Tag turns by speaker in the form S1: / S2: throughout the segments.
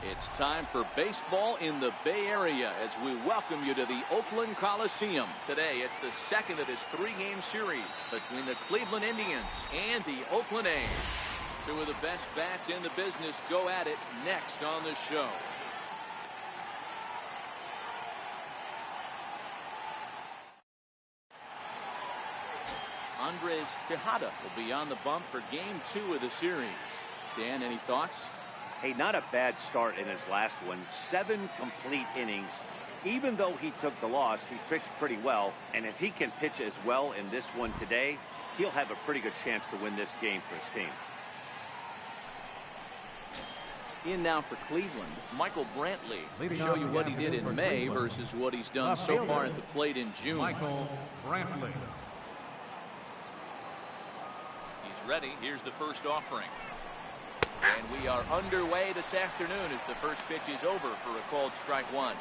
S1: It's time for baseball in the Bay Area as we welcome you to the Oakland Coliseum. Today, it's the second of this three-game series between the Cleveland Indians and the Oakland A's. Two of the best bats in the business go at it next on the show. Andres Tejada will be on the bump for Game 2 of the series. Dan, any thoughts?
S2: Hey, not a bad start in his last one. 7 complete innings. Even though he took the loss, he pitched pretty well. And if he can pitch as well in this one today, he'll have a pretty good chance to win this game for his team.
S1: In now for Cleveland, Michael Brantley will show you what he did in May versus what he's done so far at the plate in June.
S3: Michael Brantley.
S1: He's ready. Here's the first offering. And we are underway this afternoon as the first pitch is over for a called strike one.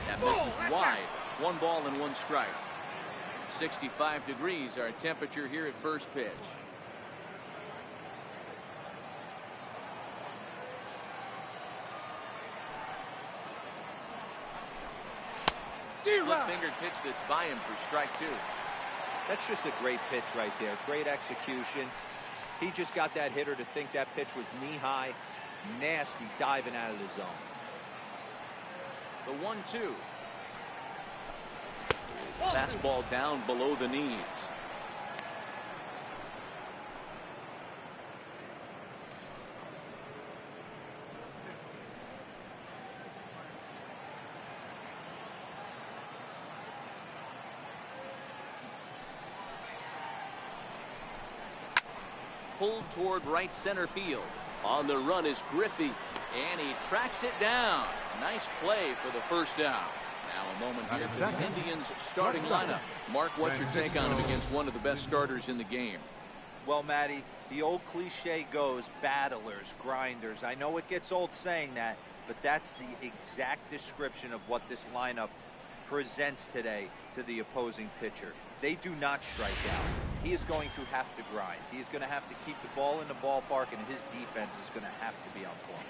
S1: That misses wide. 1 ball and 1 strike. 65 degrees our temperature here at first pitch. Split-fingered pitch that's by him for strike 2.
S4: That's just a great pitch right there. Great execution. He just got that hitter to think that pitch was knee-high. Nasty diving out of the zone.
S1: The 1-2. Fastball down below the knees. Pulled toward right center field. On the run is Griffey, and he tracks it down. Nice play for the first down. Now a moment here for the Indians starting lineup. Mark, what's your take on him against one of the best starters in the game?
S4: Well, Matty, the old cliche goes, battlers, grinders. I know it gets old saying that, but that's the exact description of what this lineup presents today to the opposing pitcher. They do not strike out. He is going to have to grind. He is going to have to keep the ball in the ballpark, and his defense is going to have to be on point.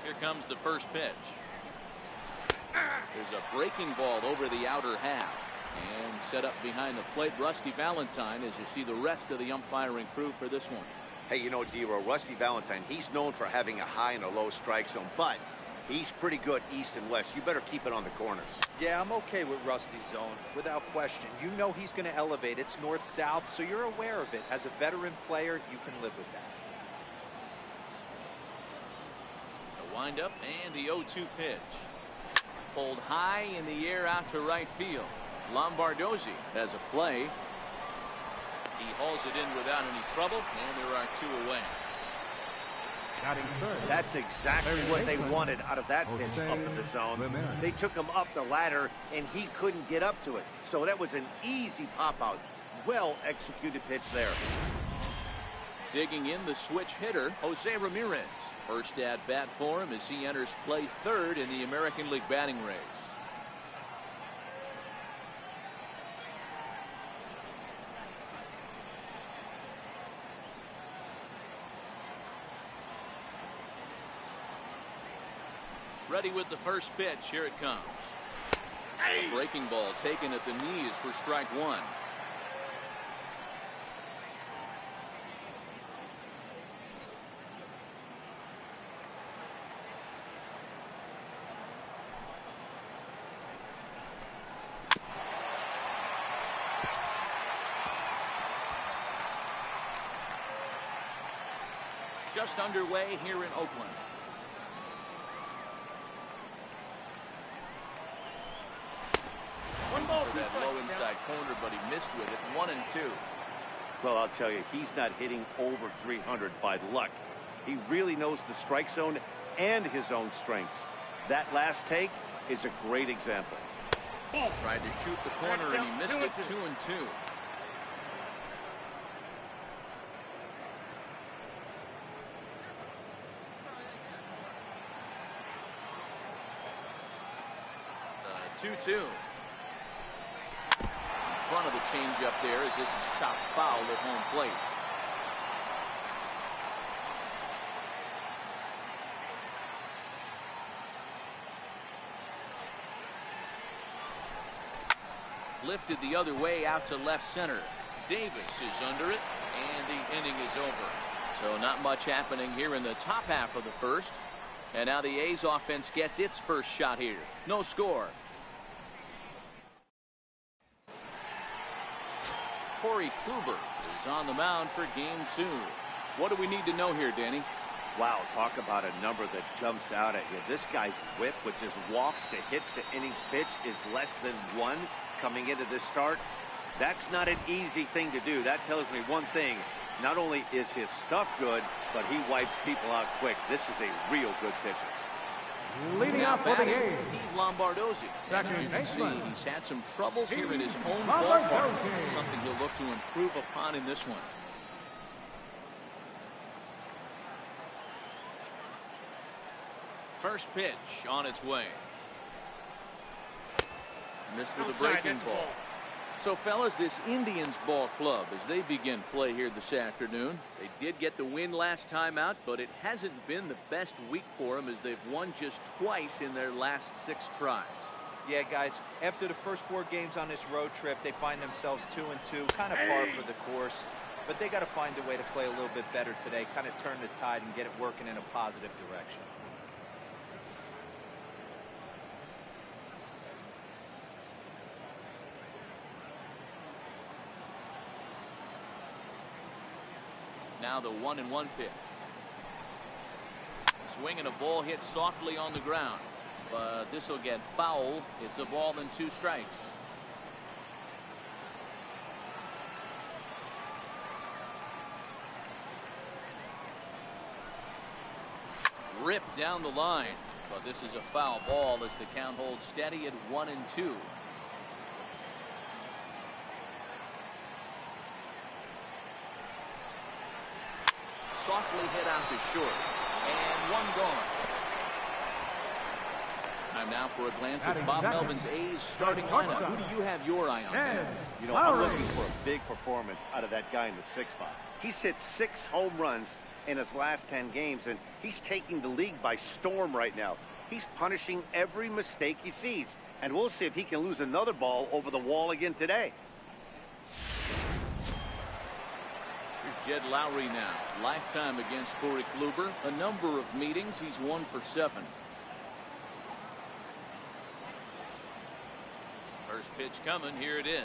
S1: Here comes the first pitch. There's a breaking ball over the outer half. And set up behind the plate, Rusty Valentine, as you see the rest of the umpiring crew for this one.
S2: Hey, you know, D-Row, Rusty Valentine, he's known for having a high and a low strike zone, but he's pretty good east and west. You better keep it on the corners.
S4: Yeah, I'm okay with Rusty's zone, without question. You know he's going to elevate. It's north-south, so you're aware of it. As a veteran player, you can live with that.
S1: The windup and the 0-2 pitch. Pulled high in the air out to right field. Lombardozzi has a play. He hauls it in without any trouble, and there are 2 away.
S2: That's exactly what they wanted out of that pitch up in the zone. They took him up the ladder, and he couldn't get up to it. So that was an easy pop-out. Well-executed pitch there.
S1: Digging in the switch hitter, Jose Ramirez. First at bat for him as he enters play third in the American League batting race. Ready with the first pitch. Here it comes. A breaking ball taken at the knees for strike 1. Just underway here in Oakland. That low inside corner, but he missed with it. 1-2.
S2: Well, I'll tell you, he's not hitting over 300 by luck. He really knows the strike zone and his own strengths. That last take is a great example.
S1: Tried to shoot the corner, and he missed it. 2-2. 2-2. Front of the changeup there as this is chopped foul at home plate. Lifted the other way out to left center. Davis is under it, and the inning is over. So not much happening here in the top half of the first. And now the A's offense gets its first shot here. No score. Corey Kluber is on the mound for game 2. What do we need to know here, Danny?
S2: Wow, talk about a number that jumps out at you. This guy's whip, which is walks to hits to innings pitch, is less than 1 coming into this start. That's not an easy thing to do. That tells me one thing. Not only is his stuff good, but he wipes people out quick. This is a real good pitcher.
S3: Leading off for the A's,
S1: Steve Lombardozzi. And as you can see, he's had some troubles here in his own
S3: Lombardozzi.
S1: ballpark. Something he'll look to improve upon in this one. First pitch on its way. Missed with a breaking ball. So, fellas, this Indians ball club, as they begin play here this afternoon, they did get the win last time out, but it hasn't been the best week for them as they've won just twice in their last 6 tries.
S4: Yeah, guys, after the first 4 games on this road trip, they find themselves 2-2, kind of par for the course. But they got to find a way to play a little bit better today, kind of turn the tide and get it working in a positive direction.
S1: Now the 1-1 pitch. Swing and a ball hit softly on the ground, but this will get foul. It's a ball and 2 strikes. Ripped down the line, but this is a foul ball as the count holds steady at 1-2. Softly hit out to short, and 1 gone. Time now for a glance at Bob Melvin's A's starting lineup. Who do you have your eye on, Dan?
S2: You know, I'm looking for a big performance out of that guy in the 6th spot. He's hit 6 home runs in his last 10 games, and he's taking the league by storm right now. He's punishing every mistake he sees, and we'll see if he can lose another ball over the wall again today.
S1: Here's Jed Lowry now. Lifetime against Corey Kluber. A number of meetings. He's 1 for 7. First pitch coming. Here it is.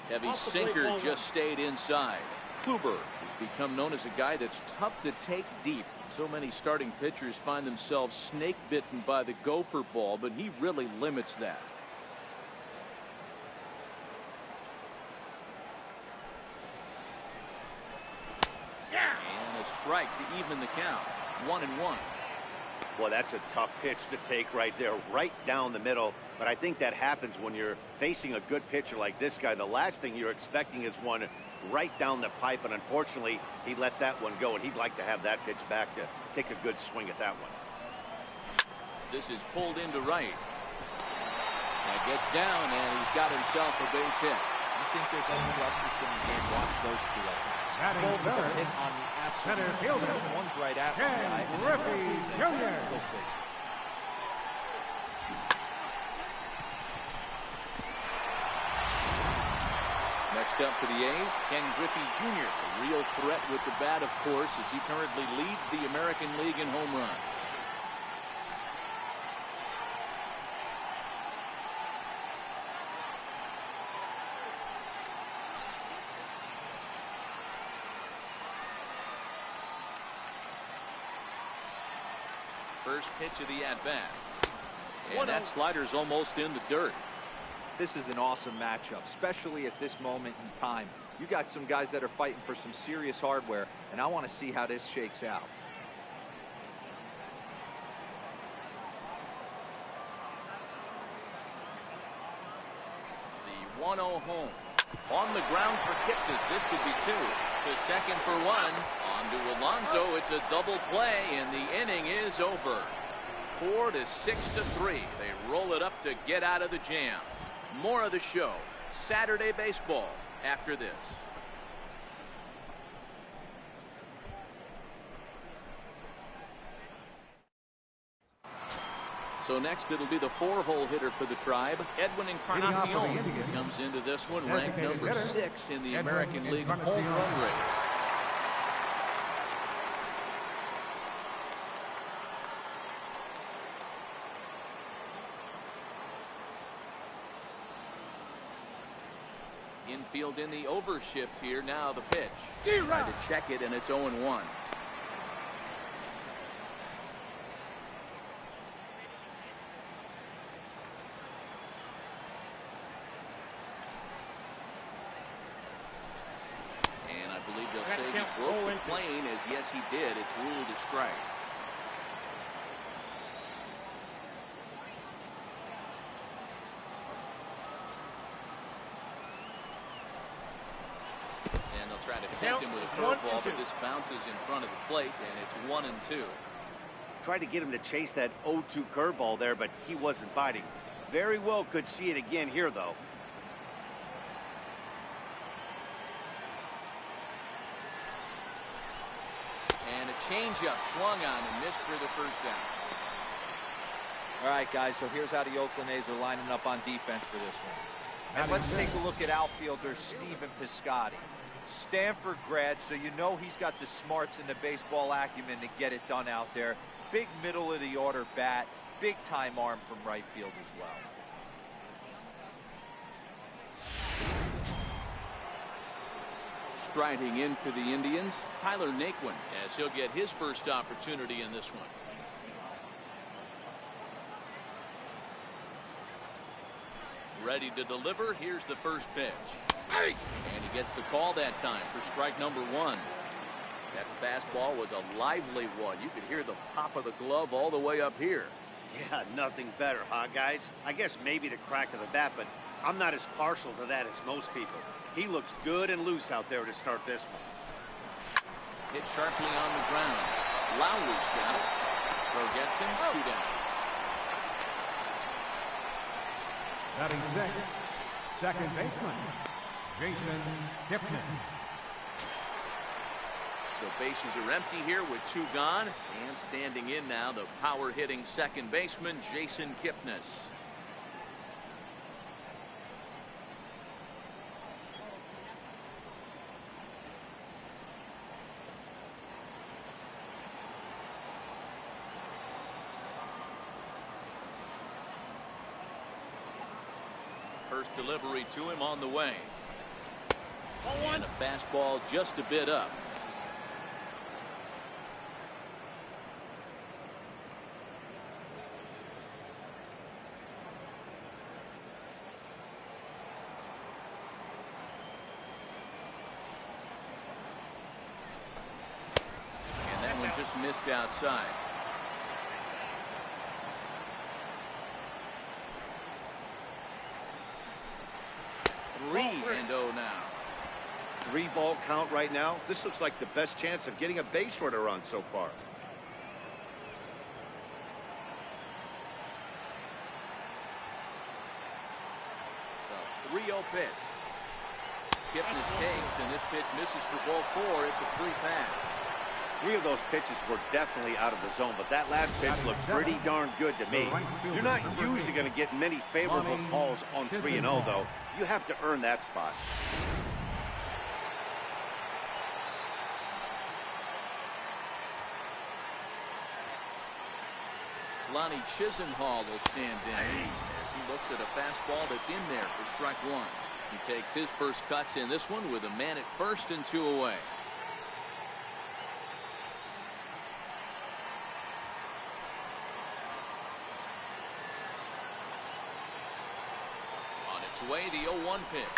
S1: Heavy sinker just stayed inside. Kluber has become known as a guy that's tough to take deep. So many starting pitchers find themselves snake bitten by the gopher ball, but he really limits that. And a strike to even the count. 1-1.
S2: Well, that's a tough pitch to take right there, right down the middle. But I think that happens when you're facing a good pitcher like this guy. The last thing you're expecting is one right down the pipe, and unfortunately, he let that one go, and he'd like to have that pitch back to take a good swing at that one.
S1: This is pulled into right. That gets down, and he's got himself a base hit.
S4: I think there's any justice in the game. Watch those 2 at times. Both of them hit on the absolute fielder. One's right after the guy.
S3: Griffey Jr.
S1: Next up for the A's, Ken Griffey Jr. A real threat with the bat, of course, as he currently leads the American League in home runs. First pitch of the at-bat. And that slider's almost in the dirt.
S4: This is an awesome matchup, especially at this moment in time. You got some guys that are fighting for some serious hardware, and I want to see how this shakes out.
S1: The 1-0 home. On the ground for Kipnis. This could be 2. To second for 1. On to Alonso. It's a double play, and the inning is over. 4 to 6 to 3. They roll it up to get out of the jam. More of the show. Saturday baseball after this. So next it'll be the 4-hole hitter for the Tribe. Edwin Encarnacion comes into this one ranked number 6 in the American League home run race. Infield in the overshift here. Now the pitch. Try to check it, and it's 0-1. They'll say he broke the plane, as yes he did. It's ruled a strike. And they'll try to tempt him with a curveball, but this bounces in front of the plate, and it's 1-2.
S2: Tried to get him to chase that 0-2 curveball there, but he wasn't biting. Very well could see it again here, though.
S1: Changeup swung on and missed for the first down.
S4: All right, guys, so here's how the Oakland A's are lining up on defense for this one. And let's take a look at outfielder Stephen Piscotty. Stanford grad, so you know he's got the smarts and the baseball acumen to get it done out there. Big middle of the order bat, big time arm from right field as well.
S1: Striding in for the Indians, Tyler Naquin, as he'll get his first opportunity in this one. Ready to deliver. Here's the first pitch. And he gets the call that time for strike number 1. That fastball was a lively one. You could hear the pop of the glove all the way up here.
S2: Yeah, nothing better, huh, guys? I guess maybe the crack of the bat, but I'm not as partial to that as most people. He looks good and loose out there to start this one.
S1: Hit sharply on the ground. Lowry's got it. Throw gets him 2 down.
S3: Batting second baseman, Jason Chapman.
S1: So bases are empty here with 2 gone. And standing in now, the power-hitting second baseman, Jason Chapman. First delivery to him on the way. And a fastball just a bit up. And that one just missed outside. And 0 now.
S2: 3-ball count right now. This looks like the best chance of getting a base runner on so far.
S1: The 3-0 pitch. Chapman takes, and this pitch misses for ball 4. It's a 3 pass.
S2: 3 of those pitches were definitely out of the zone, but that last pitch looked pretty darn good to me. You're not usually going to get many favorable calls on 3-0, though. You have to earn that spot.
S1: Lonnie Chisenhall will stand in as he looks at a fastball that's in there for strike 1. He takes his first cuts in this one with a man at first and 2 away. Way the 0-1 pitch.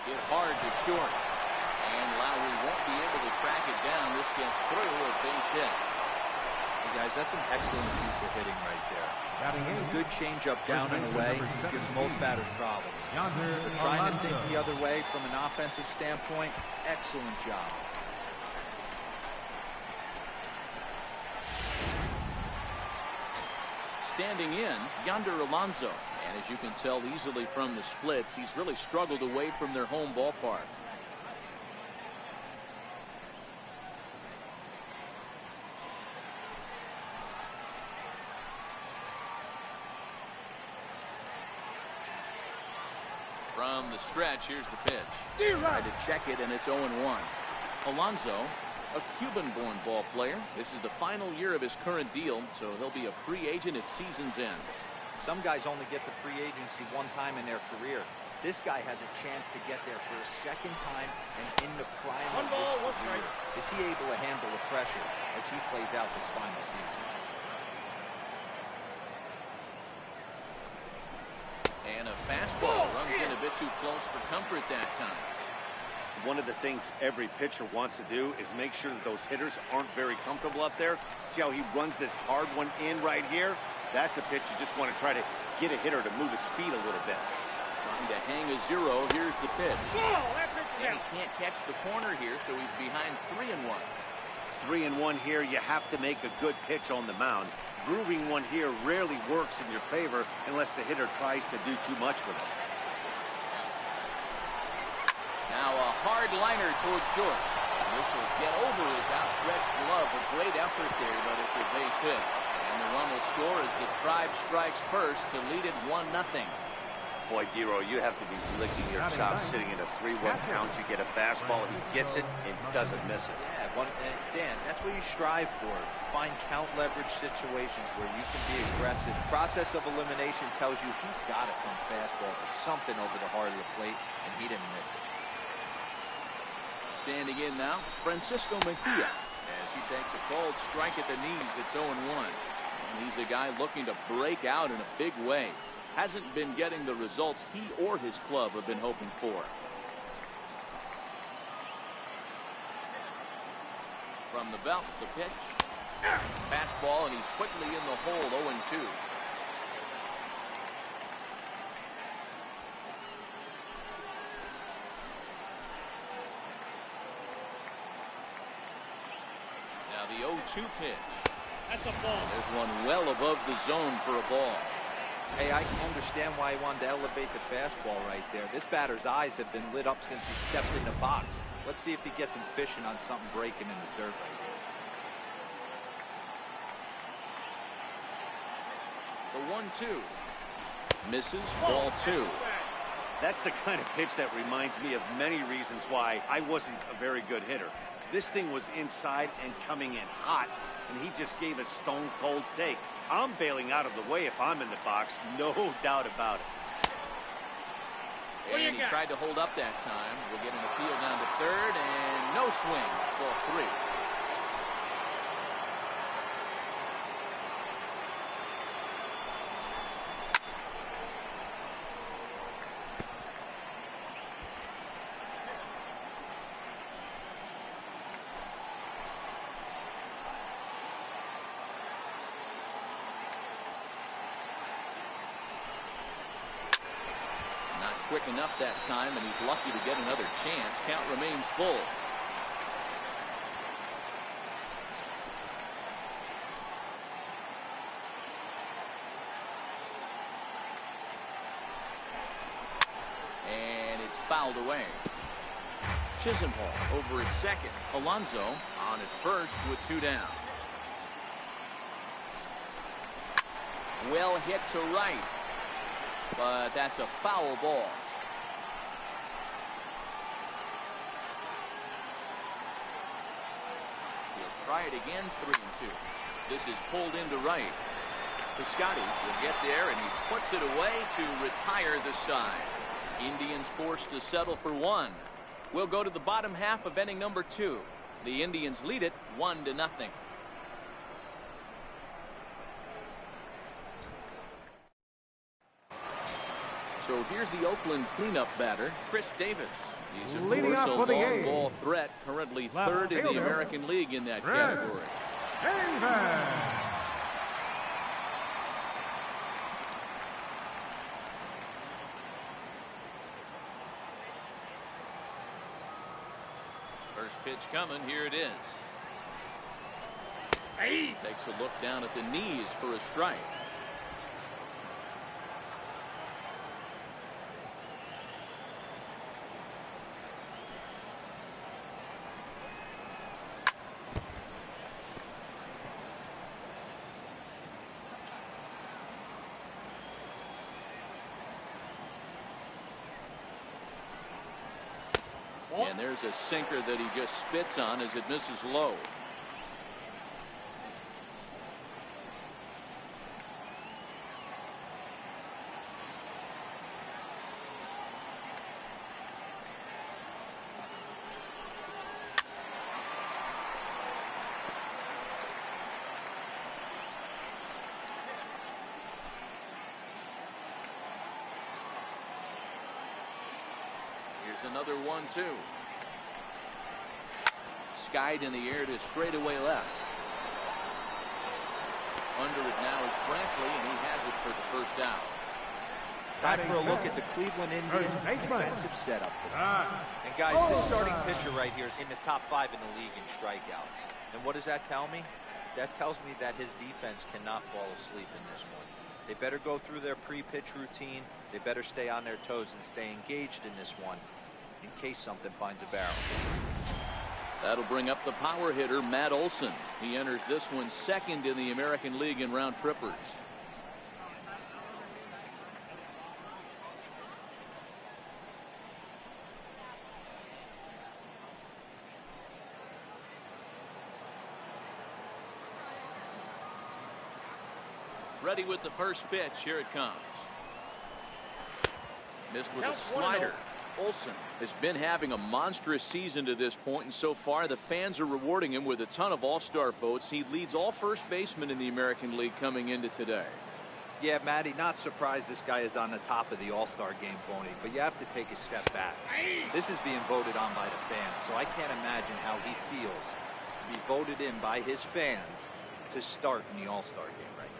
S1: Hit hard to short. And Lowry won't be able to track it down. This gets through a base hit.
S4: Hey guys, that's an excellent piece of hitting right there. A good changeup down and away gives most batters problems. But trying to think the other way from an offensive standpoint, excellent job.
S1: Standing in, Yonder Alonso. And as you can tell easily from the splits, he's really struggled away from their home ballpark. From the stretch, here's the pitch. Tried to check it, and it's 0-1. Alonso, a Cuban-born ball player. This is the final year of his current deal, so he'll be a free agent at season's end.
S4: Some guys only get to free agency one time in their career. This guy has a chance to get there for a second time and in the prime of his career. Is he able to handle the pressure as he plays out this final season?
S1: And a fastball runs in a bit too close for comfort that time.
S2: One of the things every pitcher wants to do is make sure that those hitters aren't very comfortable up there. See how he runs this hard one in right here? That's a pitch you just want to try to get a hitter to move his speed a little bit.
S1: Trying to hang a 0. Here's the pitch. And he can't catch the corner here, so he's behind 3-1.
S2: 3-1 here. You have to make a good pitch on the mound. Grooving one here rarely works in your favor unless the hitter tries to do too much with it.
S1: Now a hard liner towards short. This will get over his outstretched glove. A great effort there, but it's a base hit. And the run will score as the Tribe strikes first to lead it 1-0.
S2: Boy, Dero, you have to be licking your chops sitting in a 3-1 count. You get a fastball, he gets it and doesn't miss it.
S4: Yeah, Dan, that's what you strive for. Find count leverage situations where you can be aggressive. The process of elimination tells you he's got to come fastball or something over the heart of the plate, and he didn't miss it.
S1: Standing in now, Francisco Mejia, as he takes a cold strike at the knees. It's 0-1. And he's a guy looking to break out in a big way. Hasn't been getting the results he or his club have been hoping for. From the belt, the pitch. Fastball, and he's quickly in the hole. 0-2. Now the 0-2 pitch. That's a ball. There's one well above the zone for a ball.
S4: Hey, I can understand why he wanted to elevate the fastball right there. This batter's eyes have been lit up since he stepped in the box. Let's see if he gets him fishing on something breaking in the dirt right
S1: here. The 1-2. Misses. Ball 2.
S2: That's the kind of pitch that reminds me of many reasons why I wasn't a very good hitter. This thing was inside and coming in hot, and he just gave a stone-cold take. I'm bailing out of the way if I'm in the box, no doubt about it.
S1: And he tried to hold up that time. We'll get an appeal down to third, and no swing. Ball 3. Quick enough that time, and he's lucky to get another chance. Count remains full. And it's fouled away. Chisenhall over at second. Alonso on at first with 2 down. Well hit to right. But that's a foul ball. He'll try it again, 3-2. This is pulled into right. Piscotty will get there, and he puts it away to retire the side. Indians forced to settle for 1. We'll go to the bottom half of inning number 2. The Indians lead it 1-0. So here's the Oakland cleanup batter, Chris Davis. He's of course a long ball threat, currently third in the American League in that category. First pitch coming, here it is. Takes a look down at the knees for a strike. And there's a sinker that he just spits on as it misses low. Another 1-2. Skied in the air to straightaway left. Under it now is Brantley, and he has it for the first down.
S4: Time for a look at the Cleveland Indians' defensive setup today. And guys, this starting pitcher right here is in the top 5 in the league in strikeouts. And what does that tell me? That tells me that his defense cannot fall asleep in this one. They better go through their pre-pitch routine. They better stay on their toes and stay engaged in this one, in case something finds a barrel.
S1: That'll bring up the power hitter, Matt Olson. He enters this one second in the American League in round trippers. Ready with the first pitch. Here it comes. Missed with a slider. Olson has been having a monstrous season to this point, and so far the fans are rewarding him with a ton of all-star votes. He leads all first basemen in the American League coming into today.
S4: Yeah, Matty, not surprised this guy is on the top of the all-star game, Boney, but you have to take a step back. This is being voted on by the fans, so I can't imagine how he feels to be voted in by his fans to start in the all-star game right now.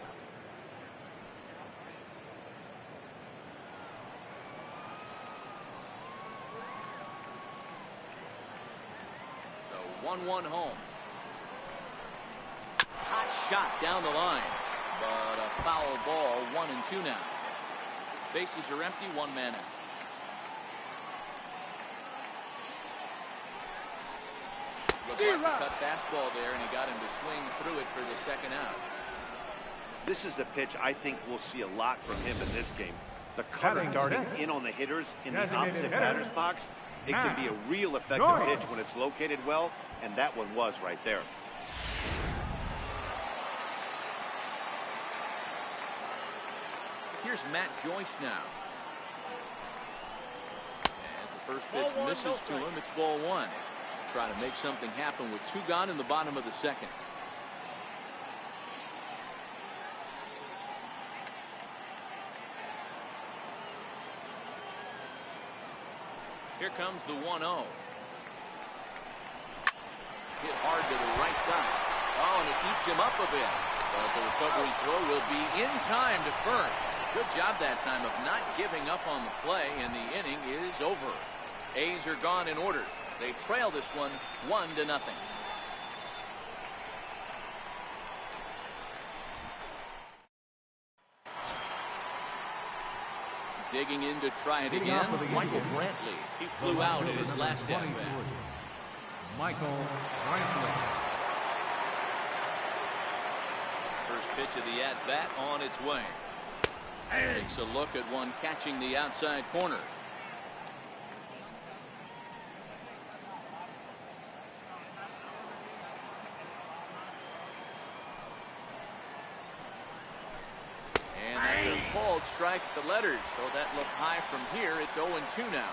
S1: So 1-1 home. Hot shot down the line, but a foul ball. 1-2 now. Bases are empty. One man out. Looked like a cut fastball there, and he got him to swing through it for the second out.
S2: This is the pitch I think we'll see a lot from him in this game. The cutter darting in on the hitters in the opposite batter's box. It can be a real effective pitch when it's located well, and that one was right there.
S1: Here's Matt Joyce now. As the first pitch misses to him, it's ball one. Try to make something happen with two gone in the bottom of the second. Here comes the 1-0. Hit hard to the right side. Oh, and it eats him up a bit. But the recovery throw will be in time to first. Good job that time of not giving up on the play, and the inning is over. A's are gone in order. They trail this one 1-0. Digging in to try it again, Michael Brantley. He flew out in his last at-bat.
S3: Michael Brantley.
S1: First pitch of the at-bat on its way. Takes a look at one catching the outside corner. And that's a called strike at the letters. So that looked high from here. It's 0-2 now.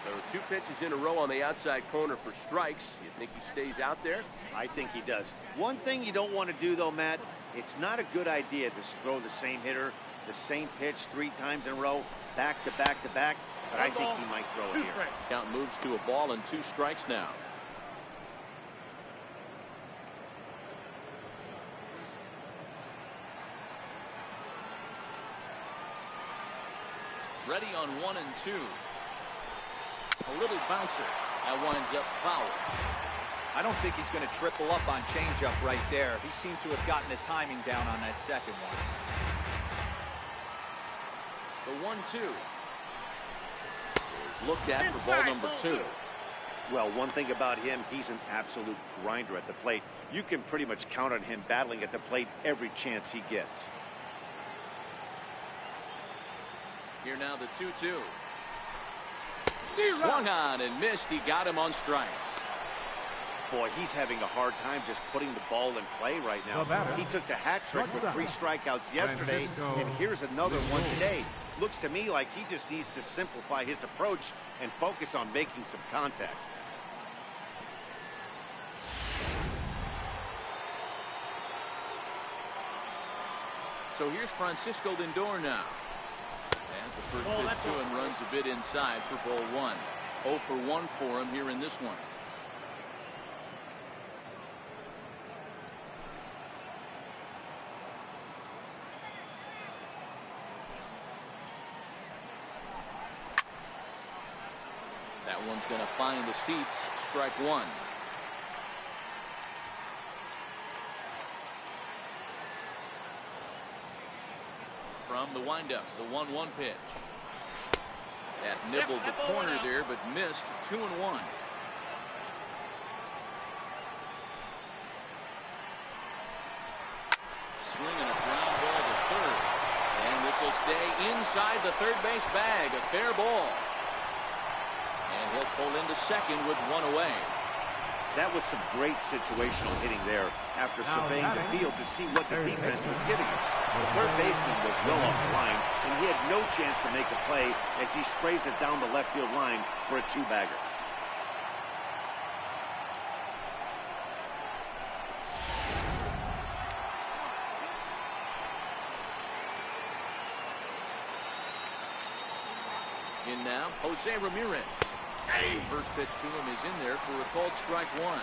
S1: So two pitches in a row on the outside corner for strikes. You think he stays out there?
S2: I think he does. One thing you don't want to do, though, Matt, it's not a good idea to throw the same hitter, the same pitch 3 times in a row, back to back to back. But I think he might throw it here.
S1: Count moves to a ball and 2 strikes now. Ready on 1-2. A little bouncer. That winds up foul.
S4: I don't think he's going to triple up on changeup right there. He seemed to have gotten the timing down on that second one.
S1: The 1-2. Looked at for ball number 2.
S2: Well, one thing about him, he's an absolute grinder at the plate. You can pretty much count on him battling at the plate every chance he gets.
S1: Here now the 2-2. Swung on and missed. He got him on strikes.
S2: Boy, he's having a hard time just putting the ball in play right now. He took the hat trick with 3 strikeouts yesterday, and here's another one today. Looks to me like he just needs to simplify his approach and focus on making some contact.
S1: So here's Francisco Lindor now. As the first pitch to him runs a bit inside for ball 1. 0 for 1 for him here in this one. That one's going to find the seats. Strike 1. From the windup, the 1-1 pitch. That nibbled the corner there, but missed. 2-1. Swinging a ground ball to third. And this will stay inside the third base bag. A fair ball. And he'll pull into second with 1 away.
S2: That was some great situational hitting there after surveying the field to see what the defense was giving him. The third baseman was well off the line, and he had no chance to make a play as he sprays it down the left field line for a 2-bagger.
S1: In now, Jose Ramirez. First pitch to him is in there for a called strike 1.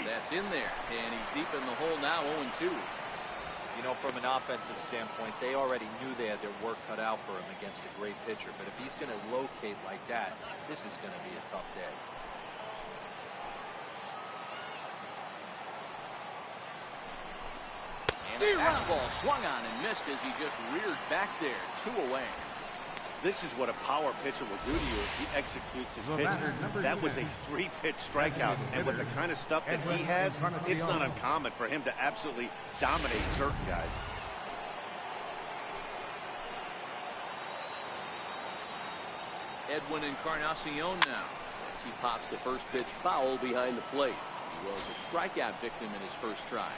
S1: That's in there, and he's deep in the hole now. 0-2.
S4: You know, from an offensive standpoint, they already knew they had their work cut out for him against a great pitcher. But if he's going to locate like that, this is going to be a tough day.
S1: And a fastball swung on and missed as he just reared back there. 2 away.
S2: This is what a power pitcher will do to you if he executes his pitches. That was a 3-pitch strikeout, and with the kind of stuff that he has, it's not uncommon for him to absolutely dominate certain guys.
S1: Edwin Encarnacion now as he pops the first pitch foul behind the plate. He was a strikeout victim in his first try.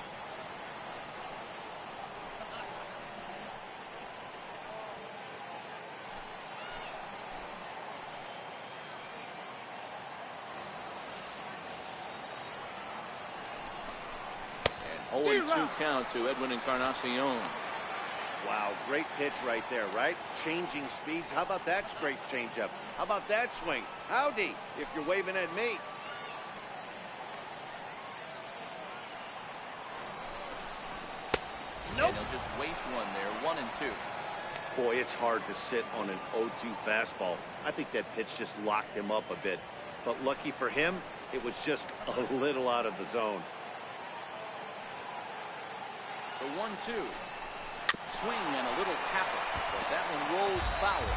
S1: And 0-2 count to Edwin Encarnacion.
S2: Wow, great pitch right there, right? Changing speeds. How about that straight changeup? How about that swing? Howdy, if you're waving at me.
S1: Nope. And he'll just waste one there. 1-2.
S2: Boy, it's hard to sit on an 0-2 fastball. I think that pitch just locked him up a bit. But lucky for him, it was just a little out of the zone.
S1: The 1-2. Swing and a little tapper, but that one rolls foul.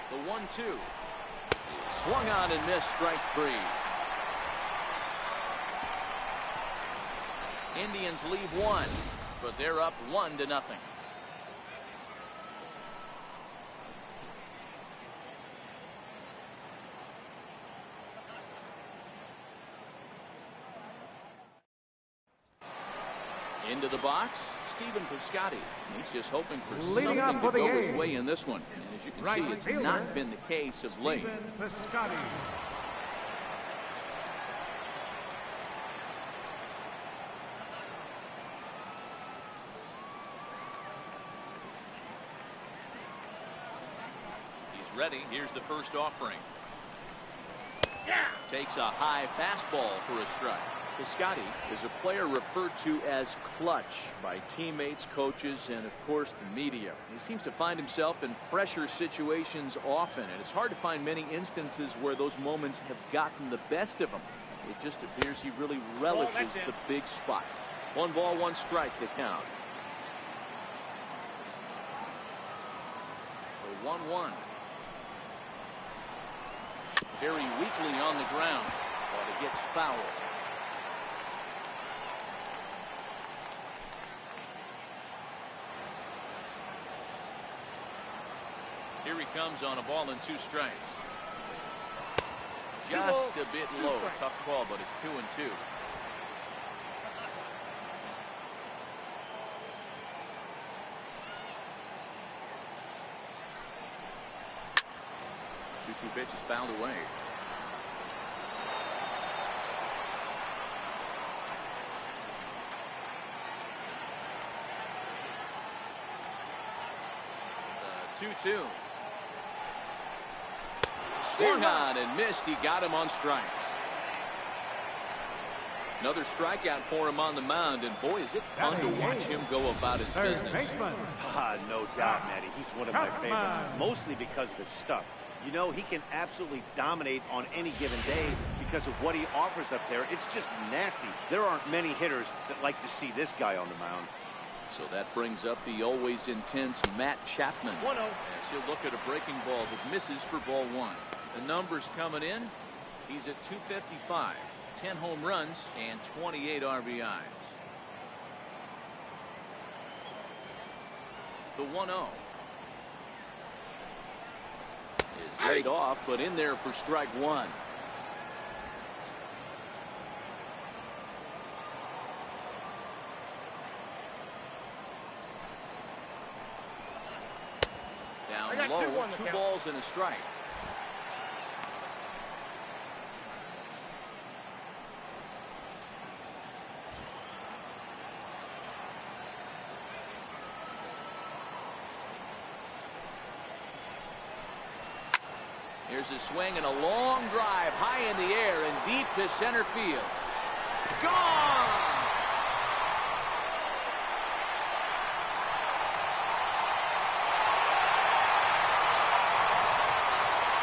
S1: The 1-2. Swung on and missed. Strike 3. Indians leave 1, but they're up 1-0. Into the box, Stephen Piscotty. He's just hoping for something to go his way in this one. And as you can see, it's not been the case of late.
S3: Piscotty.
S1: He's ready. Here's the first offering. Takes a high fastball for a strike. Piscotty is a player referred to as clutch by teammates, coaches, and of course the media. He seems to find himself in pressure situations often, and it's hard to find many instances where those moments have gotten the best of him. It just appears he really relishes the big spot. 1 ball, 1 strike to count. The 1-1. Very weakly on the ground, but it gets fouled. Here he comes on a ball and 2 strikes. Just a bit low. Tough call, but it's 2-2. Two pitches fouled away. The 2-2. Swung on and missed. He got him on strikes. Another strikeout for him on the mound, and boy, is it fun to watch him go about his business.
S2: No doubt, Matty. He's one of my favorites, mostly because of his stuff. You know, he can absolutely dominate on any given day because of what he offers up there. It's just nasty. There aren't many hitters that like to see this guy on the mound.
S1: So that brings up the always intense Matt Chapman. 1-0. As he'll look at a breaking ball that misses for ball 1. The numbers coming in. He's at 255, 10 home runs, and 28 RBIs. The 1-0. Is laid off, but in there for strike 1. Down low, 2 balls and a strike. Here's a swing and a long drive high in the air and deep to center field. Gone!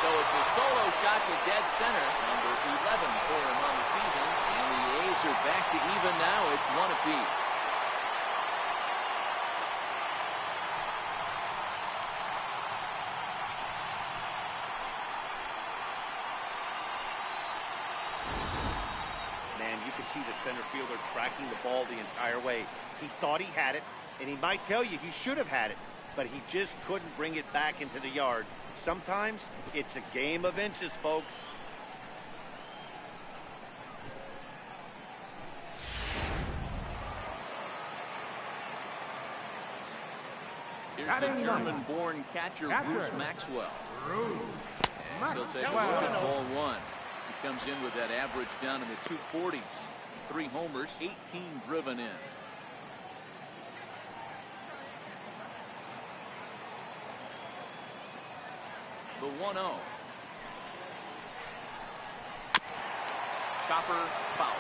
S1: So it's a solo shot to dead center, number 11 for him on the season, and the A's are back to even now. It's 1 apiece.
S2: See the center fielder tracking the ball the entire way. He thought he had it, and he might tell you he should have had it, but he just couldn't bring it back into the yard. Sometimes it's a game of inches, folks.
S1: Here's the German-born catcher, Bruce Maxwell. And he'll take a look at ball 1. He comes in with that average down in the 240s. 3 homers, 18 driven in. The 1-0. Chopper foul.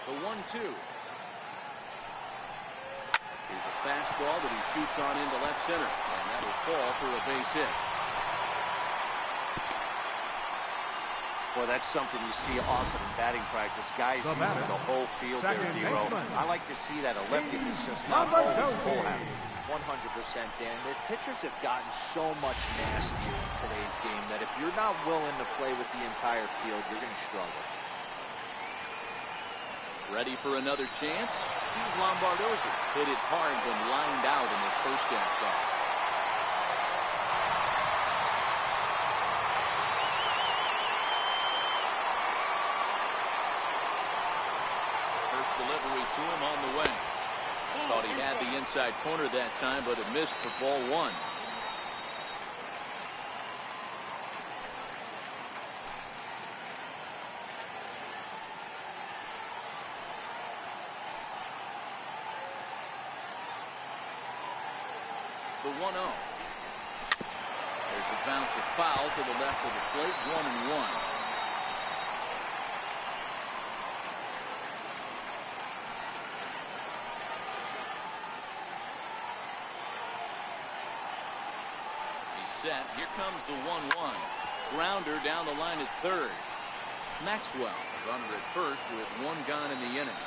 S1: The 1-2. Here's a fastball that he shoots on into left center, and that will fall for a base hit.
S2: Boy, that's something you see often in batting practice. Guys using the whole field there, Dero. I like to see that. A lefty that's just not always full happy.
S4: 100%, Dan. The pitchers have gotten so much nastier in today's game that if you're not willing to play with the entire field, you're going to struggle.
S1: Ready for another chance? Steve Lombardosi hit it hard when lined out in his first at-bat. First delivery to him on the way. Thought he had the inside corner that time, but it missed for ball 1. The 1-0. There's a bounce of foul to the left of the plate. 1-1. Set. Here comes the 1-1. Grounder down the line at third. Maxwell, runner at first with one gone in the inning.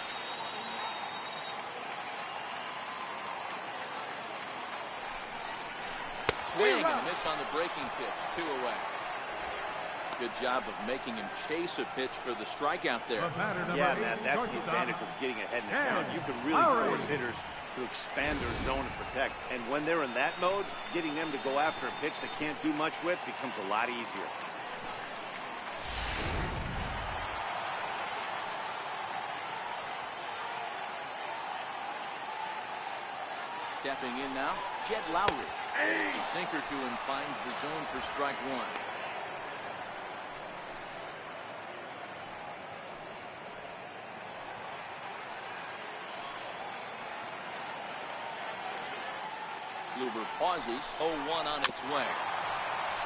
S1: Swing and a miss on the breaking pitch. 2 away. Good job of making him chase a pitch for the strikeout there.
S2: Yeah, man, that's the advantage of getting ahead in the count. You can really force hitters to expand their zone and protect. And when they're in that mode, getting them to go after a pitch they can't do much with becomes a lot easier.
S1: Stepping in now, Jed Lowry. The sinker to him finds the zone for strike one. Kluber pauses. 0-1 on its way.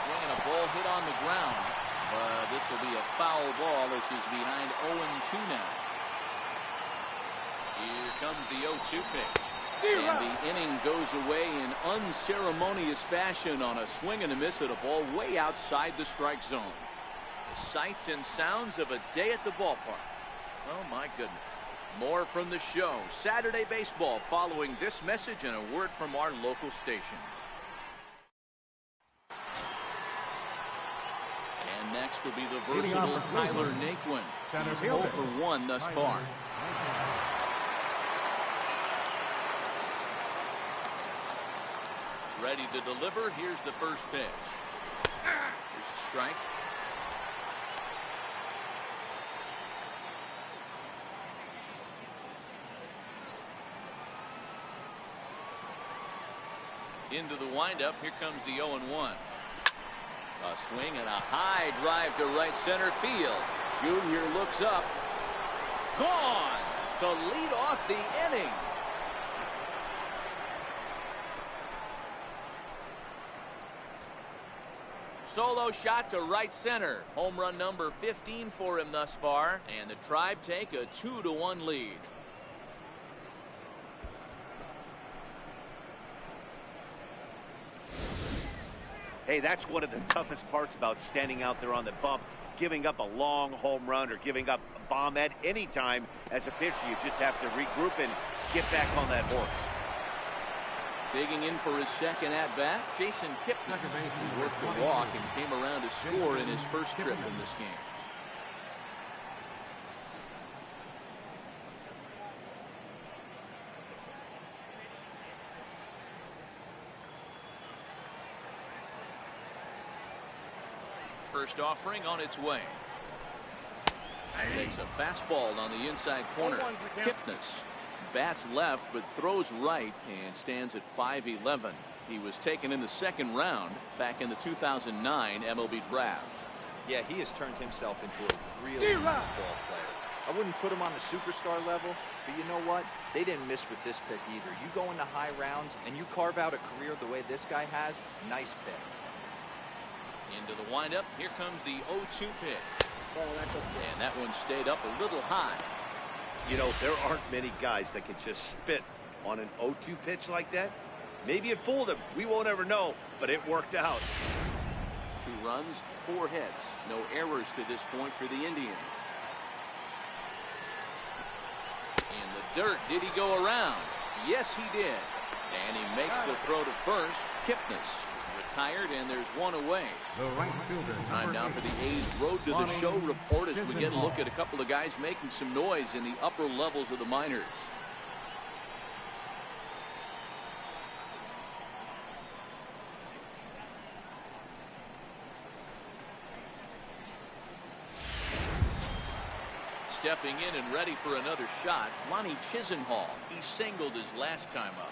S1: Swinging a ball hit on the ground. But this will be a foul ball as he's behind 0-2 now. Here comes the 0-2 pitch. And the inning goes away in unceremonious fashion on a swing and a miss at a ball way outside the strike zone. Sights and sounds of a day at the ballpark. Oh, my goodness. More from the show. Saturday Baseball following this message and a word from our local stations. And next will be the versatile Tyler Naquin. He's 0 for 1 thus far. Ready to deliver. Here's the first pitch. Here's a strike. Into the windup. Here comes the 0-1. A swing and a high drive to right center field. Junior looks up. Gone to lead off the inning. Solo shot to right center. Home run number 15 for him thus far. And the Tribe take a 2-1 lead.
S2: Hey, that's one of the toughest parts about standing out there on the bump. Giving up a long home run or giving up a bomb at any time as a pitcher. You just have to regroup and get back on that horse.
S1: Digging in for his second at-bat, Jason Kipnis, who worked the walk and came around to score in his first trip in this game. First offering on its way. Takes a fastball on the inside corner. Kipnis bats left but throws right and stands at 5'11". He was taken in the second round back in the 2009 MLB draft.
S4: Yeah, he has turned himself into a really nice ball player. I wouldn't put him on the superstar level, but you know what? They didn't miss with this pick either. You go into high rounds and you carve out a career the way this guy has, nice pick.
S1: Into the windup. Here comes the 0-2 pitch. And that one stayed up a little high.
S2: You know, there aren't many guys that can just spit on an 0-2 pitch like that. Maybe it fooled him. We won't ever know, but it worked out.
S1: 2 runs, 4 hits. No errors to this point for the Indians. In the dirt, did he go around? Yes, he did. And he makes the throw to first. Kipnis retired, and there's 1 away.
S3: The right fielder.
S1: Time now for the A's Road to the Show report as we get a look at a couple of guys making some noise in the upper levels of the minors. Stepping in and ready for another shot, Lonnie Chisenhall. He singled his last time up.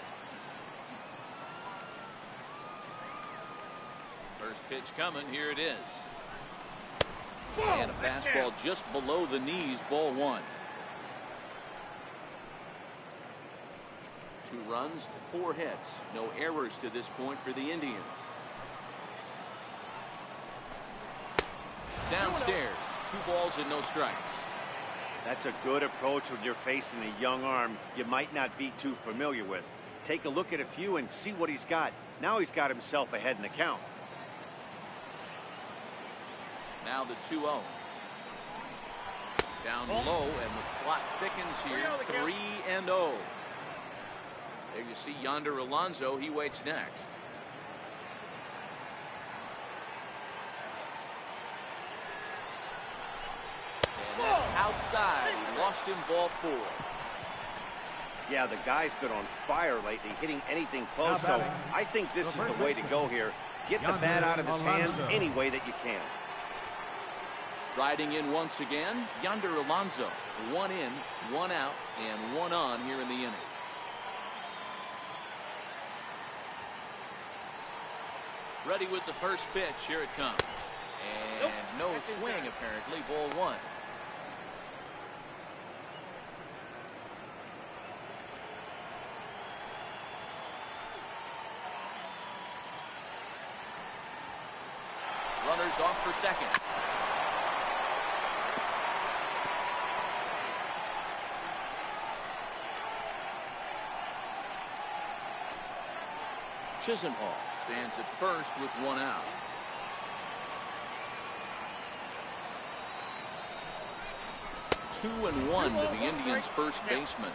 S1: First pitch coming. Here it is. And a fastball just below the knees. Ball 1. 2 runs, 4 hits. No errors to this point for the Indians. Downstairs, 2 balls and no strikes.
S2: That's a good approach when you're facing a young arm you might not be too familiar with. Take a look at a few and see what he's got. Now he's got himself ahead in the count.
S1: Now the 2-0. Down low, and the clock thickens here. 3-0. There you see Yonder Alonso. He waits next. And that's outside. He lost him, ball 4.
S2: Yeah, the guy's been on fire lately, hitting anything close, so I think this is the way to go here. Get the bat out of his hands any way that you can.
S1: Riding in once again, Yonder Alonso. 1 in, 1 out, and 1 on here in the inning. Ready with the first pitch. Here it comes. And no swing, apparently. Ball 1. Runners off for second. Chisenhall stands at first with 1 out. Two and 1 to the Indians' first baseman.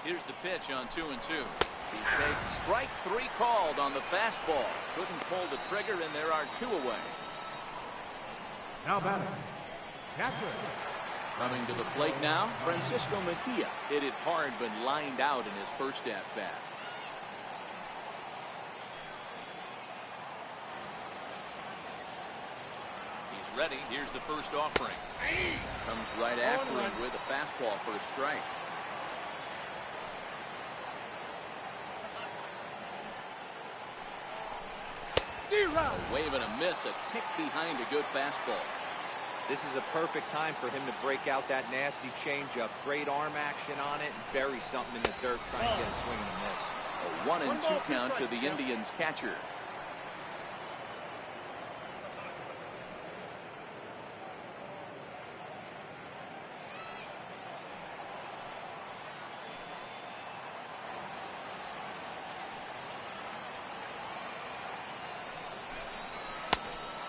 S1: Here's the pitch on 2-2. He takes strike 3 called on the fastball. Couldn't pull the trigger, and there are 2 away.
S3: Now batting, catcher.
S1: Coming to the plate now, Francisco Mejia. Hit it hard, but lined out in his first at-bat. He's ready. Here's the first offering. Comes right after him with a fastball for a strike. A wave and a miss, a tick behind a good fastball.
S4: This is a perfect time for him to break out that nasty changeup. Great arm action on it and bury something in the dirt, trying to get a swing and a miss.
S1: A 1-2 count to the Indians catcher.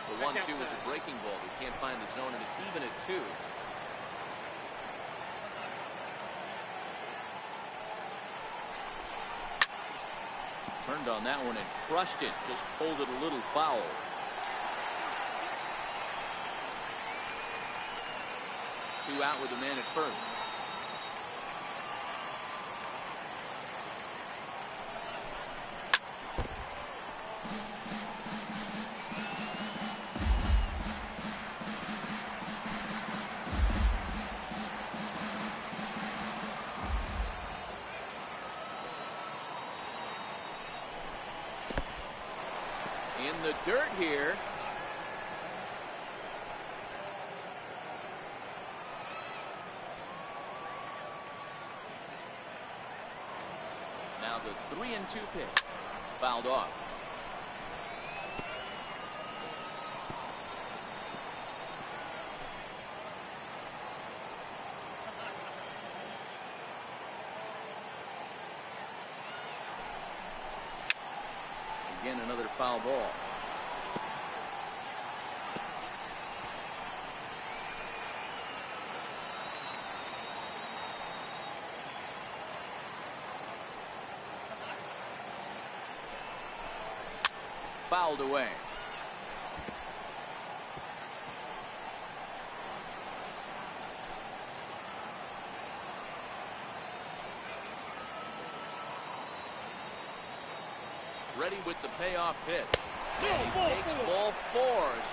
S1: The 1-2 is a breaking ball. He can't find the zone, and it's even at 2. Turned on that one and crushed it. Just pulled it a little foul. Two out with a man at first. In the dirt here. Now the 3-2 pitch. Fouled off. Again, another foul ball. Fouled away. ready with the payoff pitch. And he takes ball 4.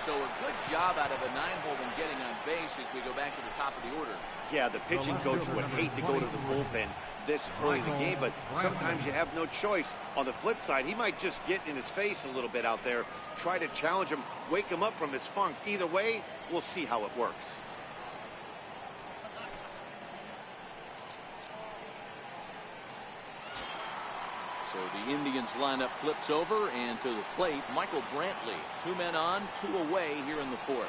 S1: So a good job out of the 9-hole in getting on base as we go back to the top of the order.
S2: Yeah, the pitching coach would hate to go to the bullpen this early in the game, but sometimes you have no choice. On the flip side, he might just get in his face a little bit out there, try to challenge him, wake him up from his funk. Either way, we'll see how it works.
S1: So the Indians lineup flips over, and to the plate, Michael Brantley. 2 men on, 2 away here in the 4th.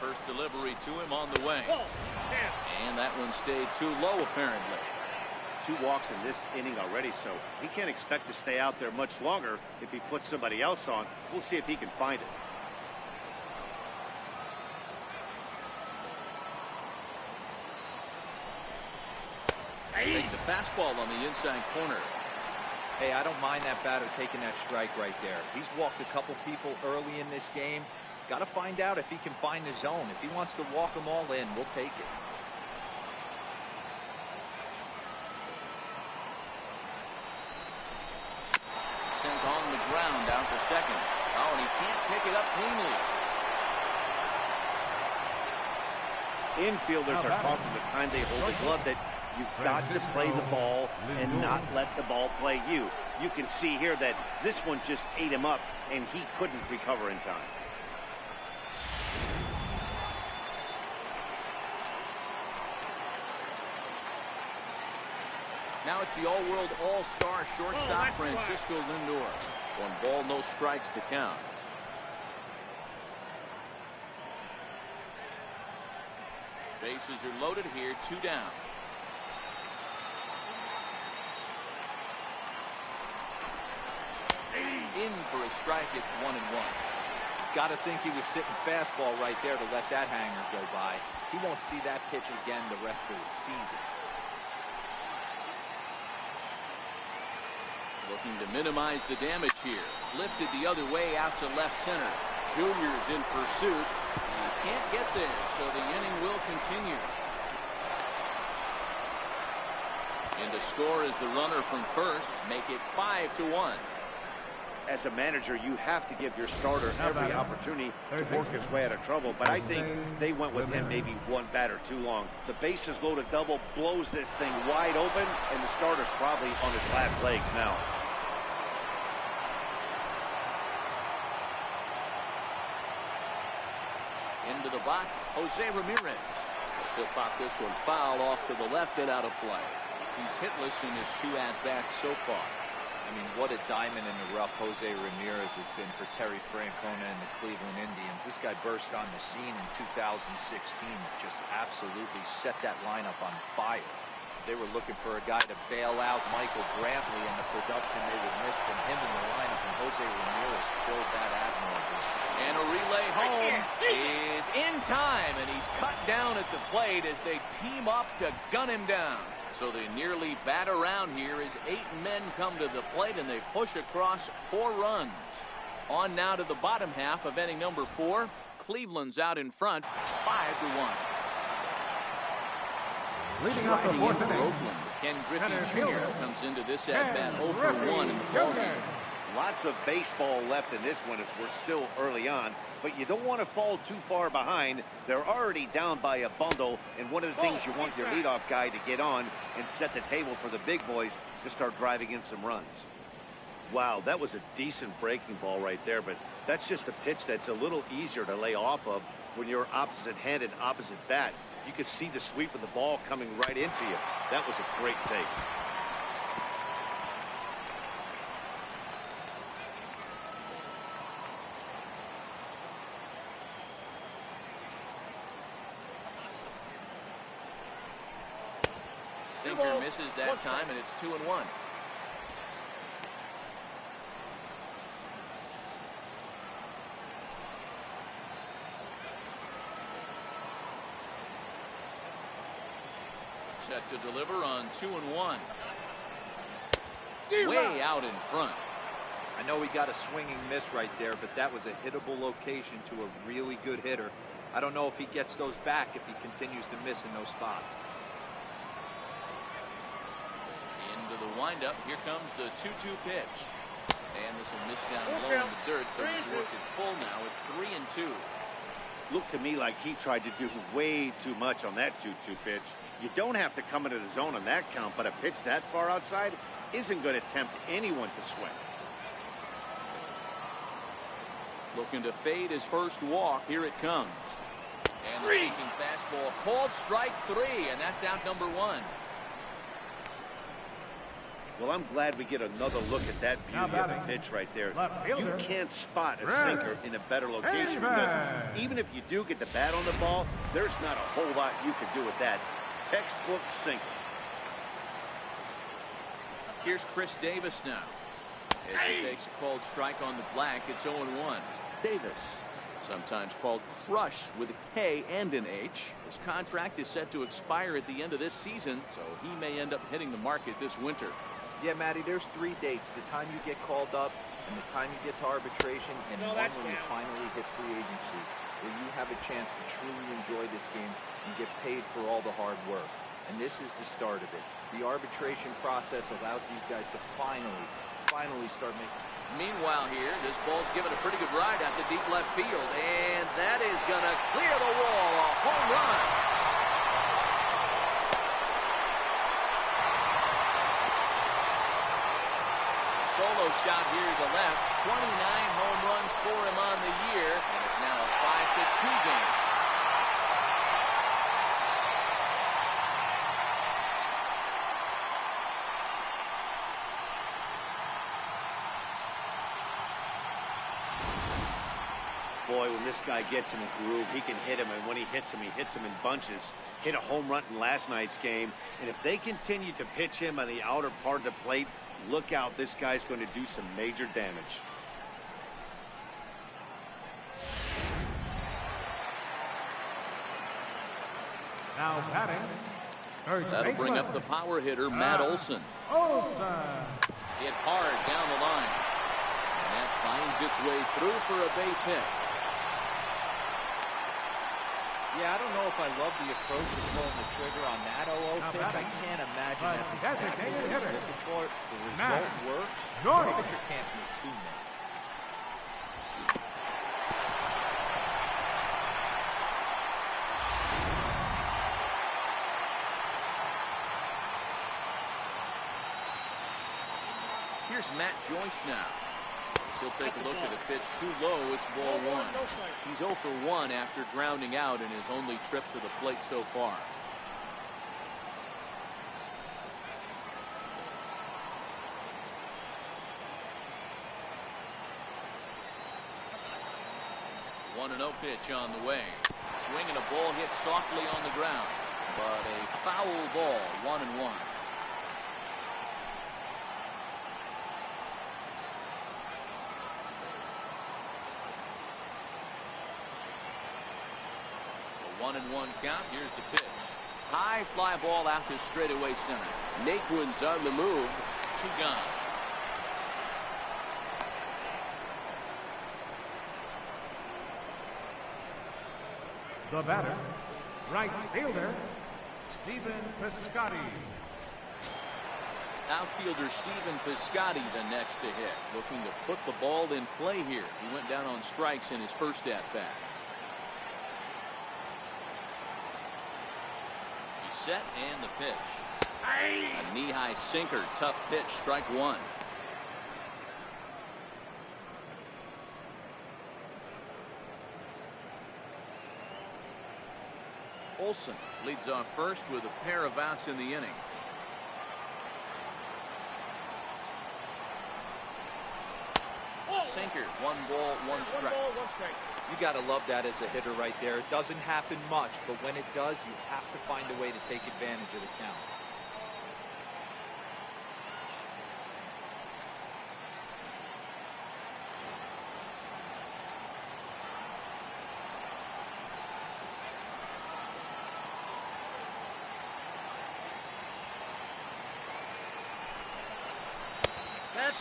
S1: First delivery to him on the way. And that one stayed too low, apparently.
S2: 2 walks in this inning already, so he can't expect to stay out there much longer if he puts somebody else on. We'll see if he can find it.
S1: Takes a fastball on the inside corner.
S4: Hey, I don't mind that batter taking that strike right there. He's walked a couple people early in this game. Got to find out if he can find the zone. If he wants to walk them all in, we'll take it.
S1: Sent on the ground down to second. Oh, and he can't pick it up cleanly.
S2: Infielders are taught from the time they hold the glove that you've got to play the ball and not let the ball play you. You can see here that this one just ate him up, and he couldn't recover in time.
S1: Now it's the all-world all-star shortstop Francisco Lindor. 1 ball, no strikes to count. Bases are loaded here, 2 down. In for a strike, it's 1-1.
S4: Got to think he was sitting fastball right there to let that hanger go by. He won't see that pitch again the rest of the season.
S1: Looking to minimize the damage here. Lifted the other way out to left center. Junior's in pursuit. He can't get there, so the inning will continue. And the score is the runner from first. Make it 5-1.
S2: As a manager, you have to give your starter every opportunity to work his way out of trouble, but I think they went with him maybe 1 batter too long. The bases loaded double blows this thing wide open, and the starter's probably on his last legs now.
S1: Into the box, Jose Ramirez. He'll pop this one foul off to the left and out of play. He's hitless in his 2 at-bats so far.
S4: I mean, what a diamond in the rough Jose Ramirez has been for Terry Francona and the Cleveland Indians. This guy burst on the scene in 2016, just absolutely set that lineup on fire. They were looking for a guy to bail out Michael Brantley, and the production they would miss from him in the lineup, and Jose Ramirez filled that admirably.
S1: And a relay home is in time, and he's cut down at the plate as they team up to gun him down. So they nearly bat around here as 8 men come to the plate, and they push across 4 runs. On now to the bottom half of inning number 4. Cleveland's out in front, 5-1.
S3: Leading off the
S1: Striding in
S3: 4th
S1: for
S3: inning,
S1: Oakland, Ken Griffey Jr. comes into this at-bat 0-for-1 in the ball game.
S2: Lots of baseball left in this one as we're still early on, but you don't want to fall too far behind. They're already down by a bundle, and one of the things you want your leadoff guy to get on and set the table for the big boys to start driving in some runs. Wow, that was a decent breaking ball right there, but that's just a pitch that's a little easier to lay off of when you're opposite-handed, opposite bat. You could see the sweep of the ball coming right into you. That was a great take.
S1: Sinker misses that time, and it's 2-1. Set to deliver on 2-1. Way out in front.
S4: I know he got a swinging miss right there, but that was a hittable location to a really good hitter. I don't know if he gets those back if he continues to miss in those spots.
S1: to the windup. Here comes the 2-2 pitch. And this will miss down low in the dirt, so he's worked it full now at 3-2.
S2: Looked to me like he tried to do way too much on that 2-2 pitch. You don't have to come into the zone on that count, but a pitch that far outside isn't going to tempt anyone to swing.
S1: Looking to fade his first walk. Here it comes. And the seeking fastball called strike 3, and that's out number 1.
S2: Well, I'm glad we get another look at that beauty of a pitch right there. You can't spot a sinker in a better location because even if you do get the bat on the ball, there's not a whole lot you can do with that. Textbook sinker.
S1: Here's Chris Davis now. As he takes a called strike on the black, it's 0-1. Davis, sometimes called Crush with a K and an H. His contract is set to expire at the end of this season, so he may end up hitting the market this winter.
S4: Yeah, Matty, there's 3 dates. The time you get called up, and the time you get to arbitration, and one when you finally hit free agency, where you have a chance to truly enjoy this game and get paid for all the hard work. And this is the start of it. The arbitration process allows these guys to finally start making.
S1: Meanwhile here, this ball's given a pretty good ride out to deep left field, and that is going to clear the wall. A home run. Solo shot here to the left. 29 home runs for him on the year, and it's now a 5-2 game.
S2: Boy, when this guy gets in a groove, he can hit him, and when he hits him in bunches. Hit a home run in last night's game, and if they continue to pitch him on the outer part of the plate, look out, this guy's going to do some major damage.
S3: Now batting.
S1: That'll bring up the power hitter, Matt Olson.
S3: Olson.
S1: Hit hard down the line. And that finds its way through for a base hit.
S4: Yeah, I don't know if I love the approach of pulling the trigger on that 0-0 pitch. I can't imagine that's exactly what he's looking for. The result works. The pitcher can't be too mad.
S1: Here's Matt Joyce now. He'll take a look at a pitch too low. It's ball 1. He's 0 for 1 after grounding out in his only trip to the plate so far. One 1-0 pitch on the way. Swinging a ball hit softly on the ground, but a foul ball. 1-1. A 1-1 count. Here's the pitch. High fly ball out to straightaway center. Naquin's on the move. 2 gone.
S3: The batter, right fielder, Stephen Piscotty.
S1: Outfielder Stephen Piscotty the next to hit. Looking to put the ball in play here. He went down on strikes in his first at-bat. He's set and the pitch. A knee-high sinker. Tough pitch. Strike 1. Olson leads off first with a pair of outs in the inning. Sinker. 1 ball, 1 strike.
S4: You got to love that as a hitter right there. It doesn't happen much, but when it does, you have to find a way to take advantage of the count.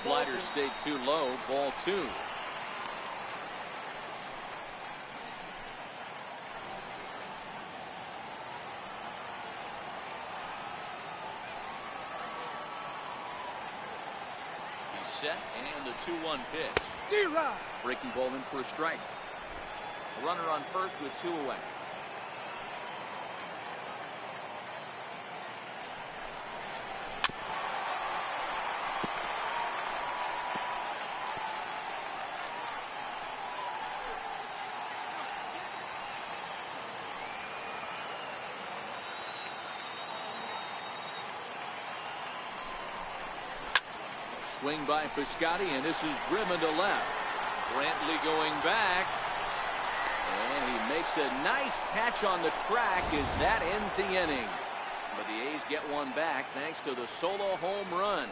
S1: Slider stayed too low. Ball 2. set, and the 2-1 pitch. Breaking ball in for a strike. A runner on first with 2 away. Swing by Piscotty, and this is driven to left. Brantley going back. And he makes a nice catch on the track as that ends the inning. But the A's get one back thanks to the solo home run.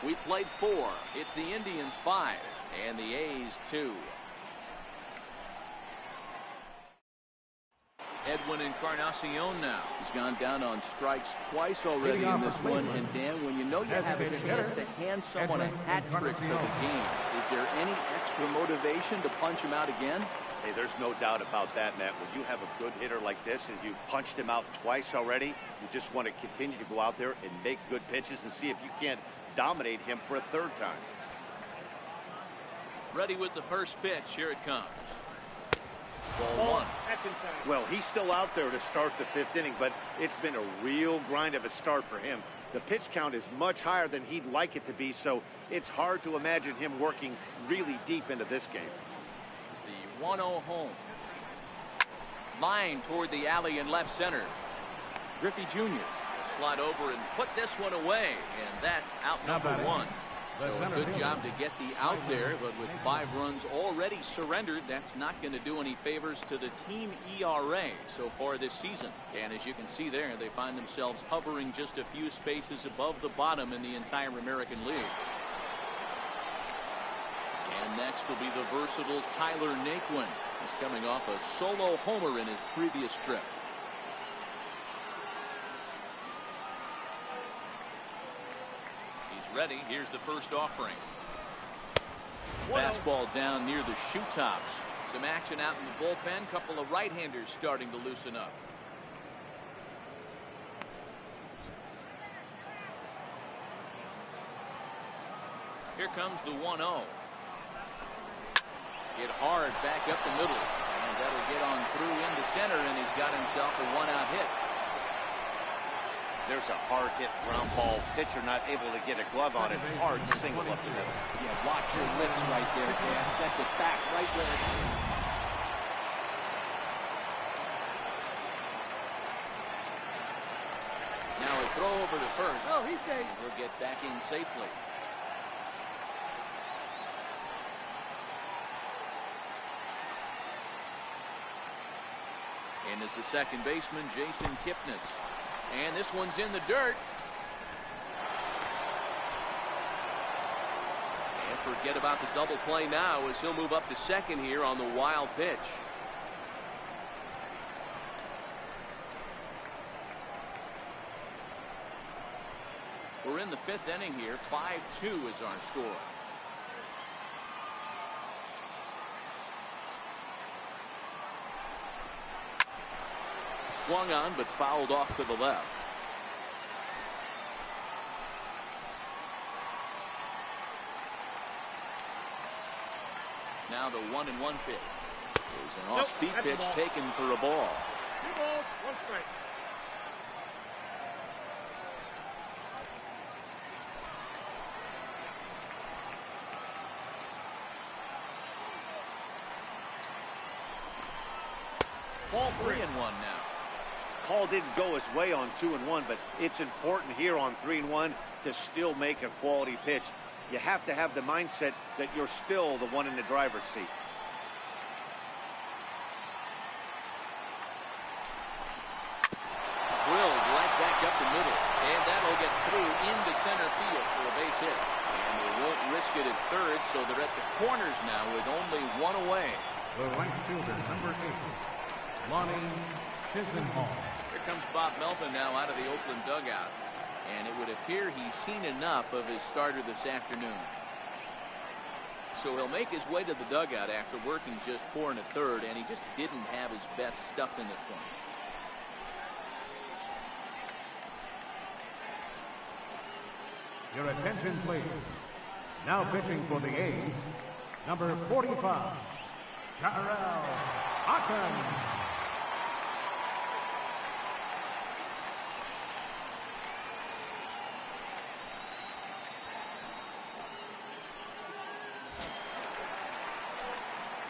S1: We played 4. It's the Indians 5 and the A's 2. Edwin Encarnacion now. He's gone down on strikes twice already in this one. And Dan, when you know you have a chance to hand someone a hat trick for the game, is there any extra motivation to punch him out again?
S2: Hey, there's no doubt about that, Matt. When you have a good hitter like this and you punched him out twice already, you just want to continue to go out there and make good pitches and see if you can't dominate him for a 3rd time.
S1: Ready with the first pitch. Here it comes. Ball 1.
S5: That's inside.
S2: Well, he's still out there to start the 5th inning, but it's been a real grind of a start for him. The pitch count is much higher than he'd like it to be, so it's hard to imagine him working really deep into this game.
S1: The 1-0 home. Line toward the alley in left center. Griffey Jr. slide over and put this one away, and that's out number 1. So a good job to get the out there, but with 5 runs already surrendered, that's not going to do any favors to the team ERA so far this season. And as you can see there, they find themselves hovering just a few spaces above the bottom in the entire American League. And next will be the versatile Tyler Naquin. He's coming off a solo homer in his previous trip. Ready. Here's the first offering. Fastball down near the shoe tops. Some action out in the bullpen. Couple of right-handers starting to loosen up. Here comes the 1-0. Hit hard back up the middle. And that'll get on through into center, and he's got himself a 1-out hit.
S2: There's a hard hit ground ball. Pitcher not able to get a glove on it. Hard single up the middle.
S1: Yeah, watch your lips right there, Dan. Sent it back right where it is. Now a throw over to first.
S5: Oh, he's safe.
S1: He'll get back in safely. And is the second baseman, Jason Kipnis. And this one's in the dirt. And forget about the double play now as he'll move up to second here on the wild pitch. We're in the 5th inning here. 5-2 is our score. Swung on but fouled off to the left. Now the 1-1 pitch. There's an off-speed pitch taken for a ball.
S5: 2 balls, 1 strike.
S1: Ball 3-1 now.
S2: Call didn't go his way on 2-1, but it's important here on 3-1 to still make a quality pitch. You have to have the mindset that you're still the one in the driver's seat.
S1: Drilled right back up the middle, and that'll get through into center field for a base hit. And they won't risk it at third, so they're at the corners now with only 1 away.
S3: The right fielder, number 8, Lonnie Chisenhall.
S1: Here comes Bob Melvin now out of the Oakland dugout. And it would appear he's seen enough of his starter this afternoon. So he'll make his way to the dugout after working just 4 1/3, and he just didn't have his best stuff in this one.
S3: Your attention, please. Now pitching for the A's, number 45, Olson.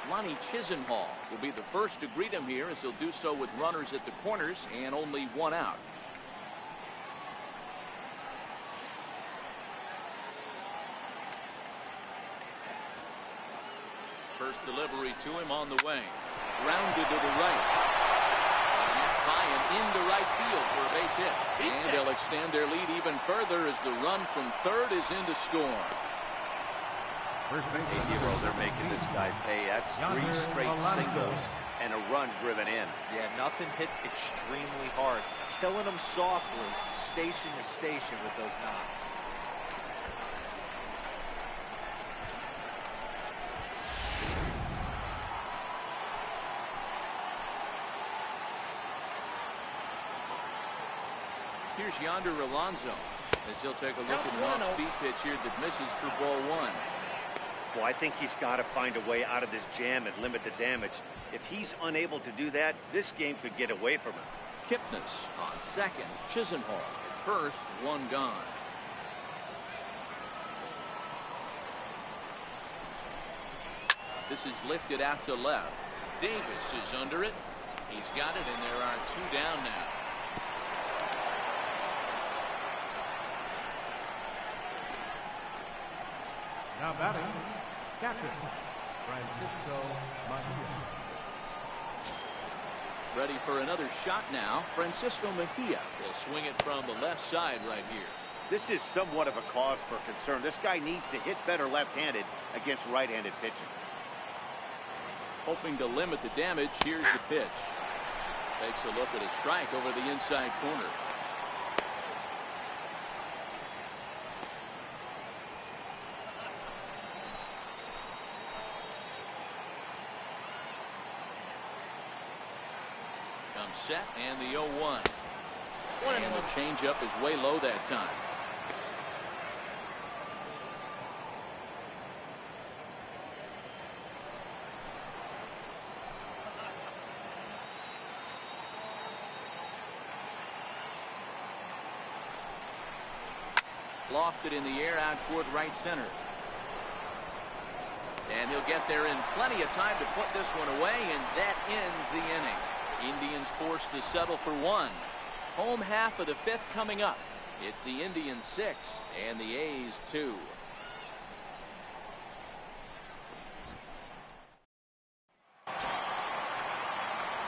S1: Lonnie Chisenhall will be the first to greet him here, as he'll do so with runners at the corners and only one out. First delivery to him on the way. Grounded to the right. By and into right field for a base hit. And they'll extend their lead even further as the run from third is in to score.
S3: First base.
S2: They're making this guy pay. That's
S3: Yonder
S2: 3 straight
S3: Alonso.
S2: singles and a run driven in.
S4: Yeah, nothing hit extremely hard. Killing them softly, station to station with those knocks.
S1: Here's Yonder Alonso, as he'll take a look at an off-speed pitch here that misses for ball 1.
S2: Well, I think he's got to find a way out of this jam and limit the damage. If he's unable to do that, this game could get away from him.
S1: Kipnis on second. Chisenhall at first, one gone. This is lifted out to left. Davis is under it. He's got it, and there are 2 down now.
S3: Now batting, catcher, Francisco Mejia.
S1: Ready for another shot now. Francisco Mejia will swing it from the left side right here.
S2: This is somewhat of a cause for concern. This guy needs to hit better left-handed against right-handed pitching.
S1: Hoping to limit the damage, here's the pitch. Takes a look at a strike over the inside corner. Comes set, and the 0-1. And the changeup is way low that time. Lofted in the air out toward right center. And he'll get there in plenty of time to put this one away, and that ends the inning. Indians forced to settle for 1. Home half of the 5th coming up. It's the Indians 6 and the A's 2.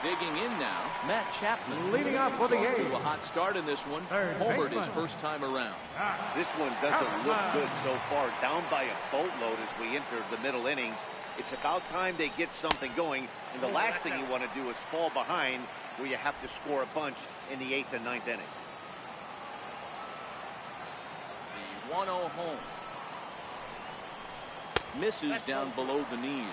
S1: Digging in now, Matt Chapman.
S3: Leading off for the A's.
S1: To a hot start in this one.
S3: Third
S1: Homered
S3: baseman.
S1: his first time around.
S2: This one doesn't look good so far. Down by a boatload as we enter the middle innings. It's about time they get something going. And the last thing you want to do is fall behind where you have to score a bunch in the 8th and 9th inning.
S1: The 1-0 home. Misses down below the knees.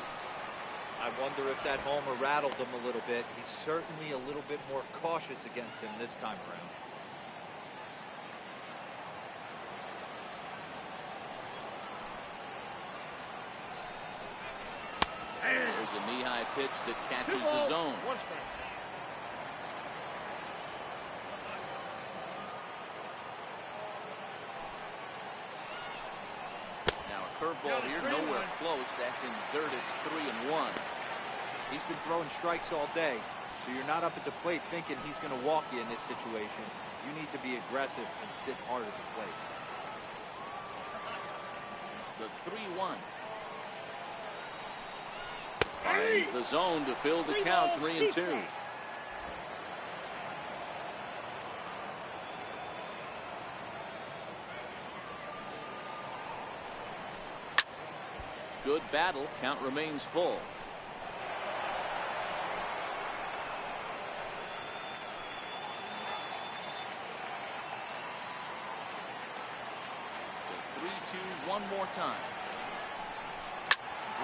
S4: I wonder if that homer rattled him a little bit. He's certainly a little bit more cautious against him this time around.
S1: There's a knee-high pitch that catches the zone.
S5: 1 strike.
S1: Now a curveball here, nowhere close. That's in dirt. It's 3-1.
S4: He's been throwing strikes all day, so you're not up at the plate thinking he's going to walk you in this situation. You need to be aggressive and sit hard at the plate.
S1: The 3-1. Finds the zone to fill the count, 3-2. Good battle. Count remains full. The 3-2 one more time.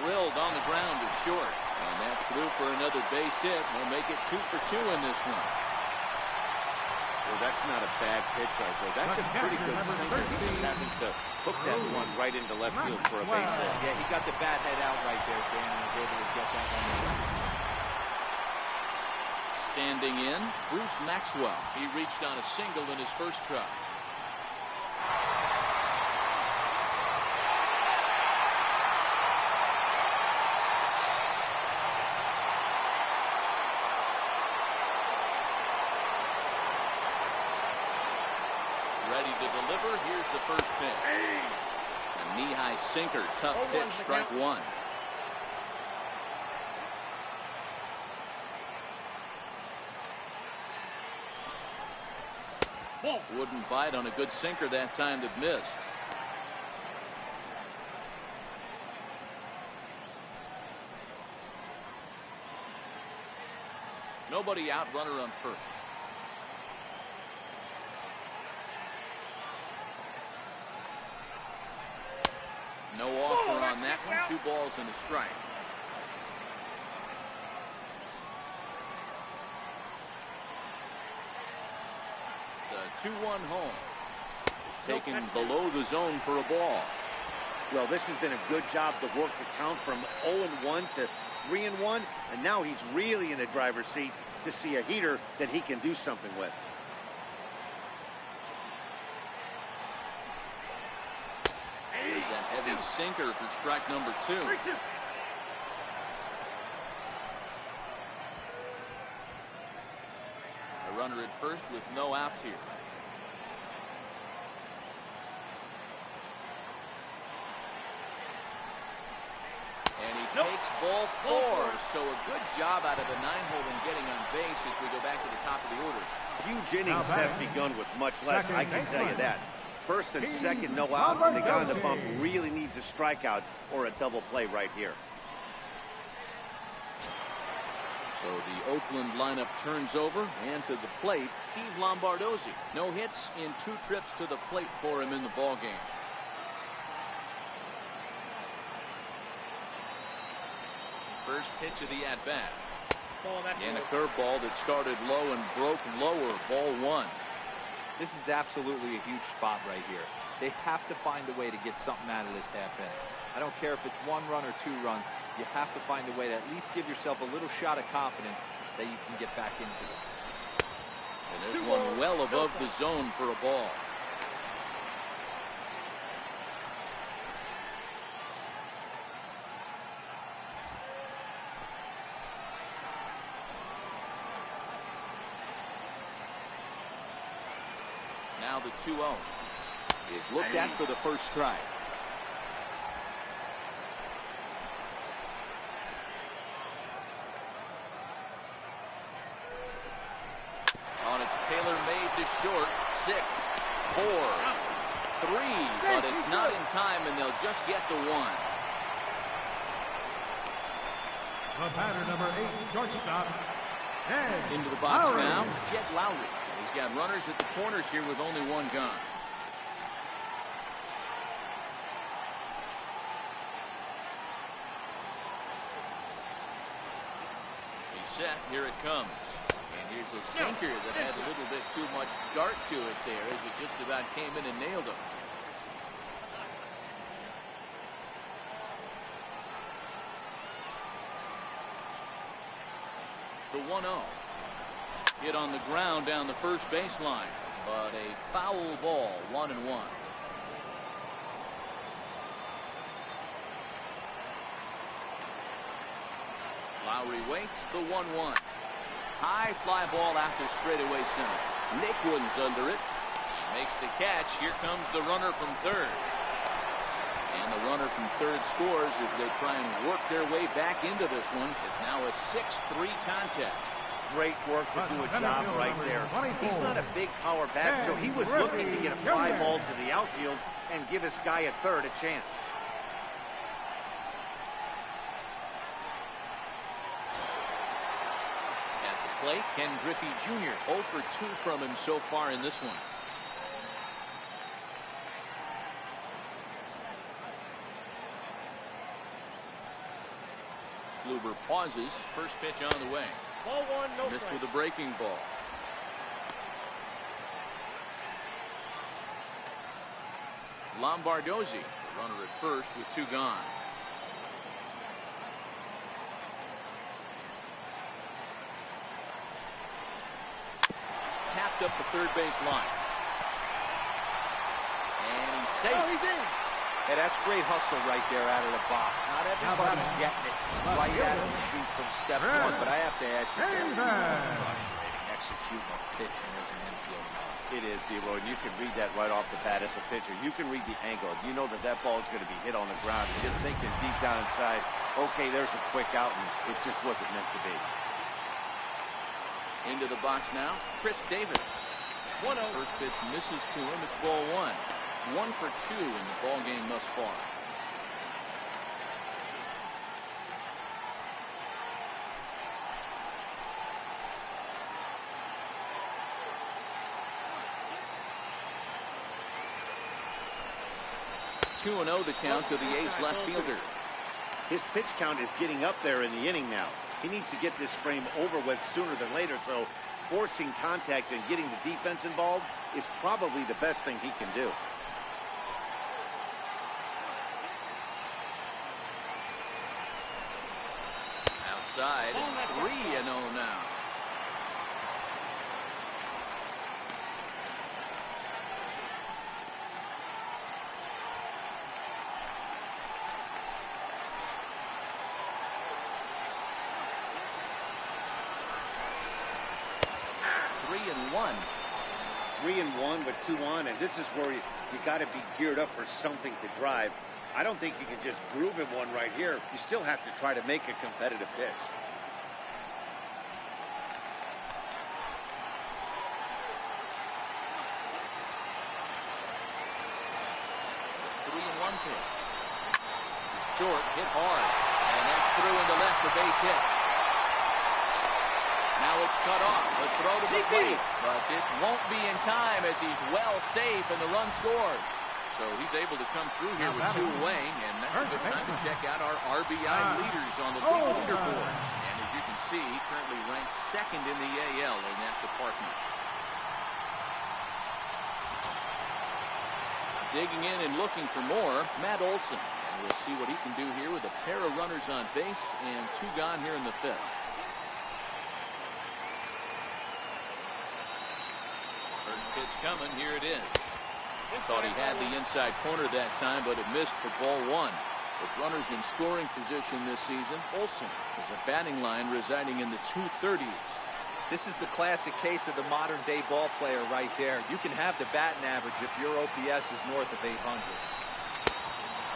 S1: Drilled on the ground to short. And that's through for another base hit. We'll make it 2 for 2 in this one.
S2: Well, that's not a bad pitch right there. That's a pretty good sinker. He just happens to hook that one right into left field for a base hit.
S4: Yeah, he got the bat head out right there, Dan, and was able to get that one.
S1: Standing in, Bruce Maxwell. He reached on a single in his first try. Ready to deliver. Here's the first pitch. A knee-high sinker. Tough pitch. Strike one. Wouldn't bite on a good sinker that time that missed. Nobody out, runner on first. No offer on that one. 2 balls and a strike. The 2-1 home is taken below the zone for a ball.
S2: Well, this has been a good job to work the count from 0-1 to 3-1, and now he's really in the driver's seat to see a heater that he can do something with.
S1: There's a heavy sinker for strike number 2. A runner at first with no outs here. And he takes ball 4. So a good job out of the 9-hole in getting on base as we go back to the top of the order.
S2: Huge innings have begun with much less, I can tell you that. First and second, no out, and the guy on the bump really needs a strikeout or a double play right here.
S1: So the Oakland lineup turns over, and to the plate, Steve Lombardozzi. No hits in 2 trips to the plate for him in the ballgame. First pitch of the at-bat. And a curveball that started low and broke lower. Ball 1.
S4: This is absolutely a huge spot right here. They have to find a way to get something out of this half inning. I don't care if it's 1 run or 2 runs. You have to find a way to at least give yourself a little shot of confidence that you can get back into it.
S1: And there's one well above the zone for a ball. Now the 2-0 is looked at for the first strike. On its tailor-made to short. 6, 4, 3, but it's not in time, and they'll just get the 1.
S3: The batter, number 8, shortstop, Ed
S1: Into the box
S3: Lowry.
S1: now, Jed Lowry. He's got runners at the corners here with only 1 gone. He's set. Here it comes. And here's a sinker that has a little bit too much dart to it there as it just about came in and nailed him. The 1-0. Hit on the ground down the first baseline, but a foul ball. 1-1. Lowry waits. The 1-1. High fly ball after straightaway center. Nick Wood's under it. Makes the catch. Here comes the runner from third. And the runner from third scores as they try and work their way back into this one. It's now a 6-3 contest.
S2: Great work to do a job right there. He's not a big power bat, so he was looking to get a fly ball to the outfield and give his guy at third a chance.
S1: At the plate, Ken Griffey Jr. 0 for 2 from him so far in this one. Kluber pauses. First pitch on the way.
S5: Ball 1, no
S1: Missed
S5: strike.
S1: with a breaking ball. Lombardozzi, the runner at first with 2 gone. Tapped up the third base line. And he's safe.
S5: Oh, he's in.
S4: Hey, that's great hustle right there out of the box. Not everybody's getting it right out of the chute from step 1, but I have to add to that. Executing a pitch and there's an infield.
S2: It is, D-Roy. You can read that right off the bat as a pitcher. You can read the angle. You know that that ball is going to be hit on the ground. You're thinking deep down inside, okay, there's a quick out, and it just wasn't meant to be.
S1: Into the box now, Chris Davis. 1-0. First pitch misses to him. It's ball 1. 1 for 2 in the ball game thus far. Two and 0 the count to the ace left fielder.
S2: His pitch count is getting up there in the inning now. He needs to get this frame over with sooner than later, so forcing contact and getting the defense involved is probably the best thing he can do.
S1: Outside, 3-0 now. And 1.
S2: 3-1 with 2 on, and this is where you got to be geared up for something to drive. I don't think you can just groove him one right here. You still have to try to make a competitive pitch.
S1: The 3-1 pitch. Short, hit hard, and that's through into left, the base hit. Now it's cut off. The throw to the plate. But this won't be in time as he's well safe and the run scored. So he's able to come through here with 2 away. And that's a good time to check out our RBI leaders on the league leaderboard. And as you can see, he currently ranks 2nd in the AL in that department. Digging in and looking for more, Matt Olson. And we'll see what he can do here with a pair of runners on base and 2 gone here in the 5th. First pitch coming, here it is. Thought he had the inside corner that time, but it missed for ball 1. With runners in scoring position this season, Olson is a batting line residing in the 230s.
S4: This is the classic case of the modern day ball player right there. You can have the batting average if your OPS is north of 800.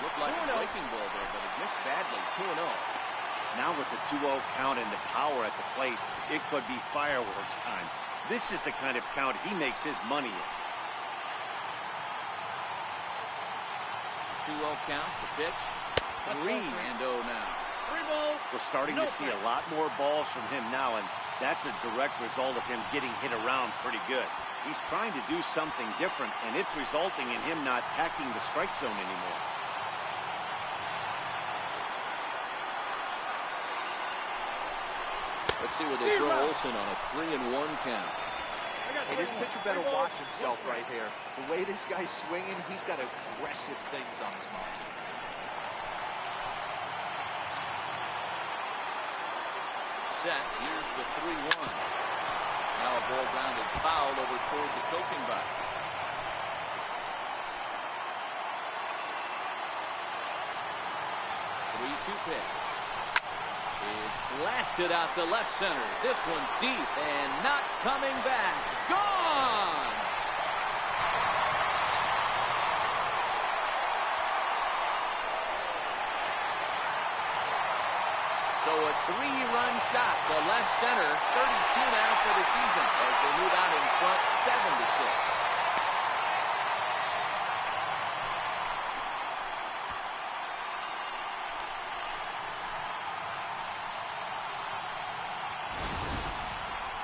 S1: Looked like a breaking ball there, but it missed badly. 2-0.
S2: Now with the 2-0 count and the power at the plate, it could be fireworks time. This is the kind of count he makes his money in.
S1: 2-0 count, the pitch. 3-0 now.
S5: 3 balls.
S2: We're starting to see a lot more balls from him now, and that's a direct result of him getting hit around pretty good. He's trying to do something different, and it's resulting in him not tacking the strike zone anymore.
S1: Let's see what they throw Olson on a 3-1 count.
S4: Hey, this pitcher better watch himself right here. The way this guy's swinging, he's got aggressive things on his mind.
S1: Set, here's the 3-1. Now a ball grounded foul over towards the coaching box. Pitch is blasted out to left center. This one's deep and not coming back. Gone! So a 3-run shot to left center. 32 now for the season as they move out in front 7-6.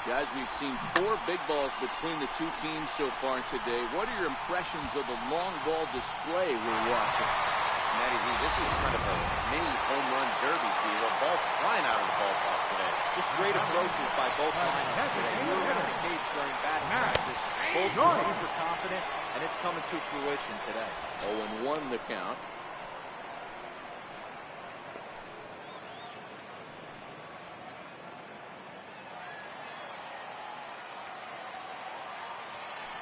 S1: Guys, we've seen 4 big balls between the 2 teams so far today. What are your impressions of the long ball display we're watching?
S2: Matty V, this is kind of a mini home run derby deal. Ball flying out of the ballpark today.
S4: Just great approaches by both lineups today. We were around the cage during batting practice. Both were super confident, and it's coming to fruition today.
S1: 0-1 the count.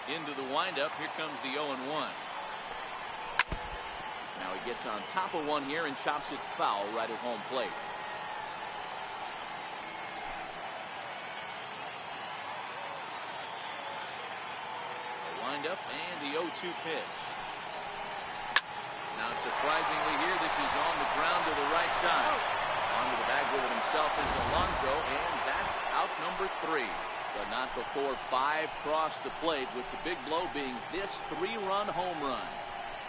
S1: Into the windup. Here comes the 0-1. Now he gets on top of one here and chops it foul right at home plate. The windup and the 0-2 pitch. Now surprisingly here, this is on the ground to the right side. Onto the bag with it himself is Alonso, and that's out number 3. But not before 5 crossed the plate, with the big blow being this 3-run home run.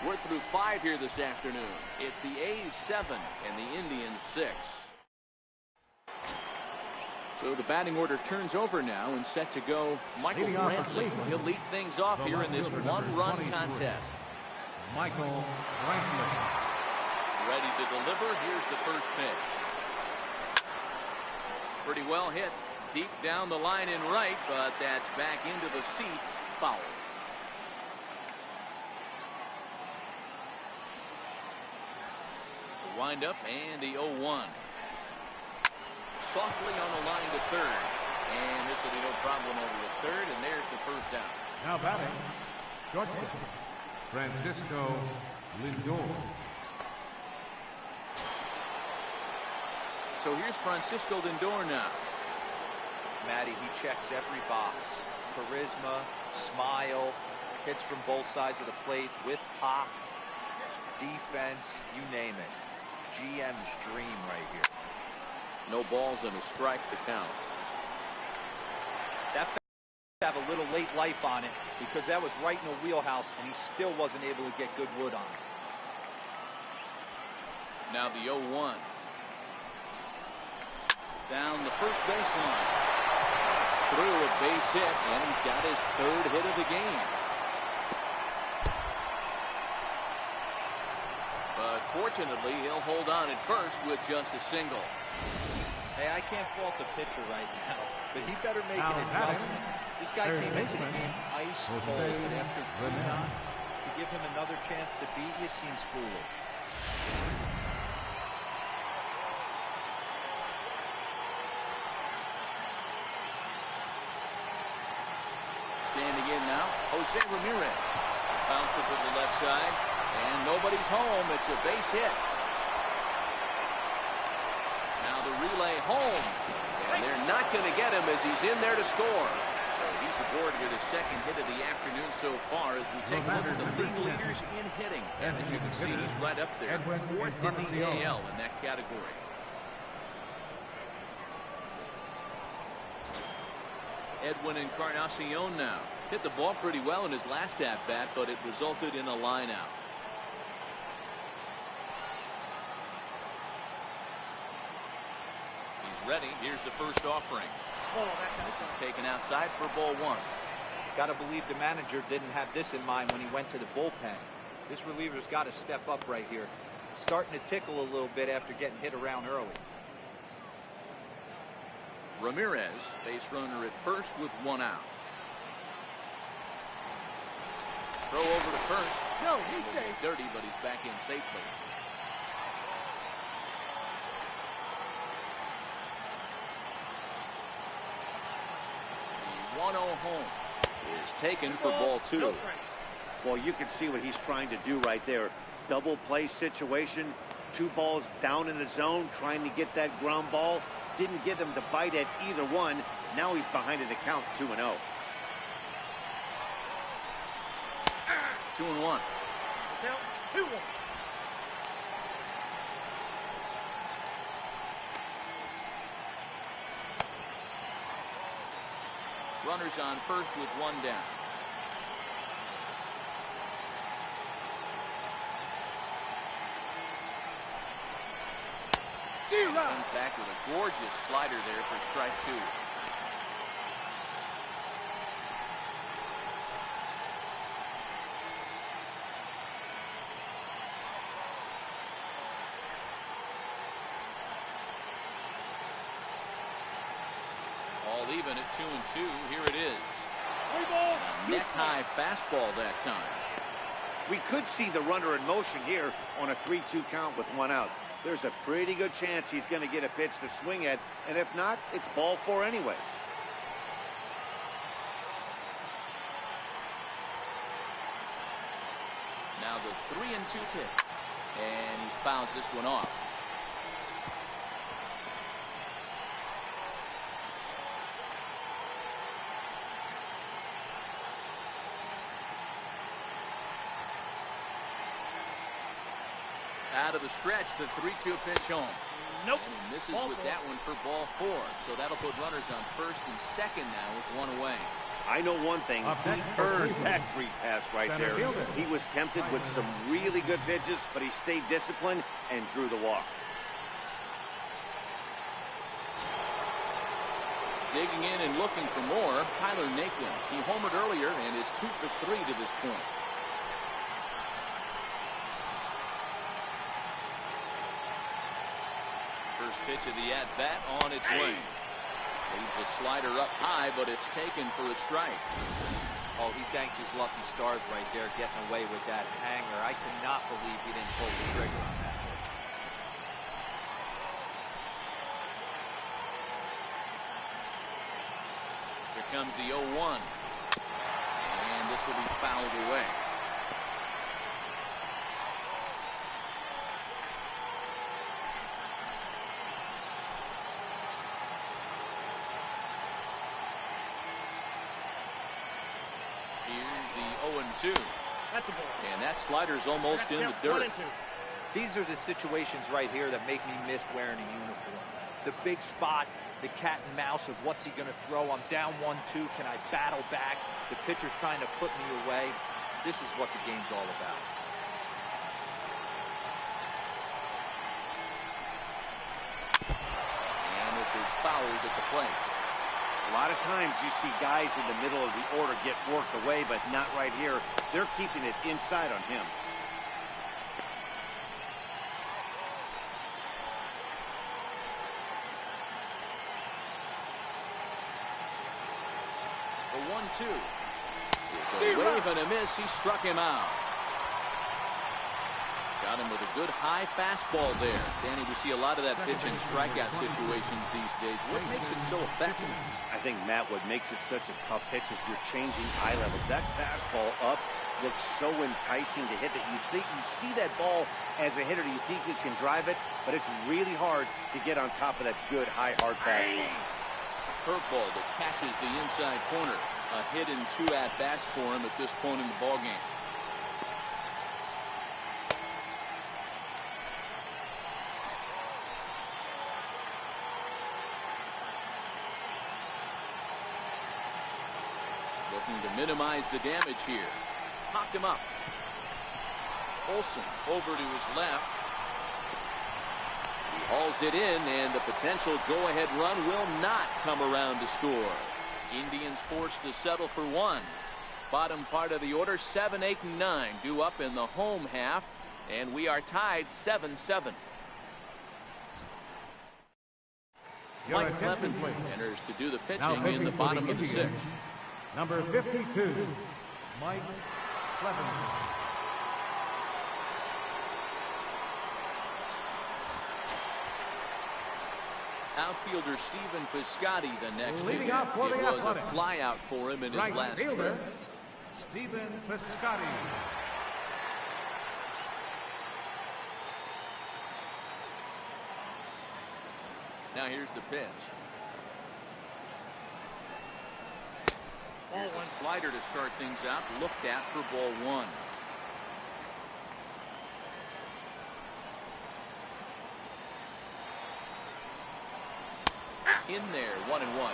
S1: We're through 5 here this afternoon. It's the A's 7 and the Indians 6. So the batting order turns over now, and set to go Michael Brantley. He'll lead things off here in this 1-run contest.
S3: Michael Brantley.
S1: Ready to deliver. Here's the first pitch. Pretty well hit. Deep down the line in right, but that's back into the seats. Foul. The windup and the 0-1. Softly on the line to third. And this will be no problem over the third, and there's the first out.
S3: Now batting, shortstop, Francisco Lindor.
S1: So here's Francisco Lindor now.
S4: Matty, he checks every box. Charisma, smile, hits from both sides of the plate with pop, defense, you name it. GM's dream right here.
S1: No balls and a strike to count.
S4: That have a little late life on it, because that was right in the wheelhouse, and he still wasn't able to get good wood on it.
S1: Now the 0-1. Down the first baseline. Through a base hit, and he's got his 3rd hit of the game. But fortunately, he'll hold on at first with just a single.
S4: Hey, I can't fault the pitcher right now, but he better make an adjustment. This guy came into the game ice cold, but after 3 knocks, to give him another chance to beat you seems foolish.
S1: Standing in now, Jose Ramirez. Bounce it to the left side, and nobody's home. It's a base hit. Now the relay home, and they're not going to get him as he's in there to score. So he's aboard with his 2nd hit of the afternoon so far, as we take a look at the league leaders in hitting. And as you can see, he's right up there, 4th in the AL in that category. Edwin Encarnacion now. Hit the ball pretty well in his last at-bat, but it resulted in a line-out. He's ready. Here's the first offering. This is taken outside for ball 1.
S4: Got to believe the manager didn't have this in mind when he went to the bullpen. This reliever's got to step up right here. It's starting to tickle a little bit after getting hit around early.
S1: Ramirez, base runner at first with 1 out. Throw over to first.
S5: No, he's safe.
S1: Dirty, but he's back in safely. The 1-0 home is taken for ball 2.
S5: No strike.
S2: Well, you can see what he's trying to do right there. Double play situation. 2 balls down in the zone, trying to get that ground ball. Didn't get him to bite at either one. Now he's behind in the count, 2-0.
S1: 2-1.
S5: Count 2-1.
S1: Runners on first with 1 down. Comes back with a gorgeous slider there for strike 2. All even at 2-2. Here it is.
S5: Play ball.
S1: A neck-high fastball that time.
S2: We could see the runner in motion here on a 3-2 count with 1 out. There's a pretty good chance he's going to get a pitch to swing at, and if not, it's ball 4 anyways.
S1: Now the 3-2 pitch, and he fouls this one off. Out of the stretch, the 3-2 pitch home.
S5: Nope.
S1: And he misses
S5: Ball
S1: with
S5: 4.
S1: that one for ball 4. So that'll put runners on first and second now with 1 away.
S2: I know one thing. He earned that free pass right there. He was tempted with some really good pitches, but he stayed disciplined and drew the walk.
S1: Digging in and looking for more, Tyler Naquin. He homered earlier and is 2 for 3 to this point. First pitch of the at-bat on its way. Leaves a slider up high, but it's taken for a strike.
S4: Oh, he thanks his lucky stars right there, getting away with that hanger. I cannot believe he didn't pull the trigger on that pitch.
S1: Here comes the 0-1. And this will be fouled away. Here's the 0-2.
S5: That's a ball.
S1: And that slider's almost in the dirt.
S5: 1-2.
S4: These are the situations right here that make me miss wearing a uniform. The big spot, the cat and mouse of what's he going to throw. I'm down 1-2. Can I battle back? The pitcher's trying to put me away. This is what the game's all about.
S1: And this is fouled at the plate.
S2: A lot of times you see guys in the middle of the order get worked away, but not right here. They're keeping it inside on him.
S1: The 1-2. It's a wave and a miss. He struck him out. Got him with a good high fastball there. Danny, we see a lot of that pitch in strikeout situations these days. What makes it so effective?
S2: I think, Matt, what makes it such a tough pitch is you're changing eye level. That fastball up looks so enticing to hit that you think you see that ball as a hitter, you think you can drive it, but it's really hard to get on top of that good high hard fastball.
S1: Curveball that catches the inside corner. A hit in 2 at-bats for him at this point in the ballgame. Looking to minimize the damage here. Popped him up. Olson over to his left. He hauls it in, and the potential go-ahead run will not come around to score. Indians forced to settle for 1. Bottom part of the order, 7, 8, and 9 due up in the home half, and we are tied 7-7. Mike Clevenger enters to do the pitching in the bottom of the 6th.
S3: Number 52, Mike Clevenger.
S1: Outfielder Stephen Piscotty the next
S3: Leading
S1: inning.
S3: off for
S1: It
S3: the
S1: was
S3: Athletic.
S1: a flyout for him in his
S3: Right
S1: last
S3: fielder,
S1: trip.
S3: Stephen Piscotty.
S1: Now here's the pitch. Here's a slider to start things out. Looked at for ball 1. In there, 1-1.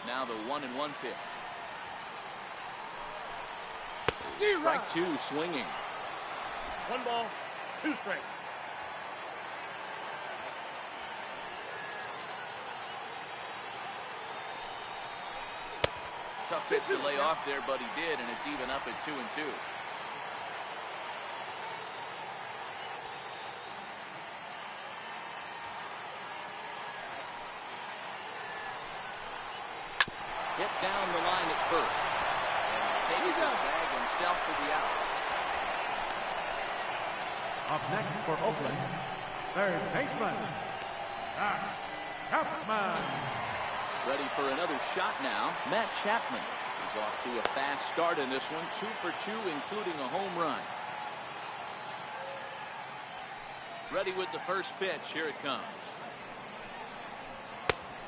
S1: Now the 1-1 pitch. Strike 2 swinging.
S5: 1 ball, 2 strikes.
S1: Tough pitch to lay off there, but he did, and it's even up at 2-2. Hit down the line at first. And takes the bag himself for the out.
S3: Up next for Oakland, third baseman, Chapman.
S1: Ready for another shot now. Matt Chapman is off to a fast start in this one. 2 for 2, including a home run. Ready with the first pitch. Here it comes.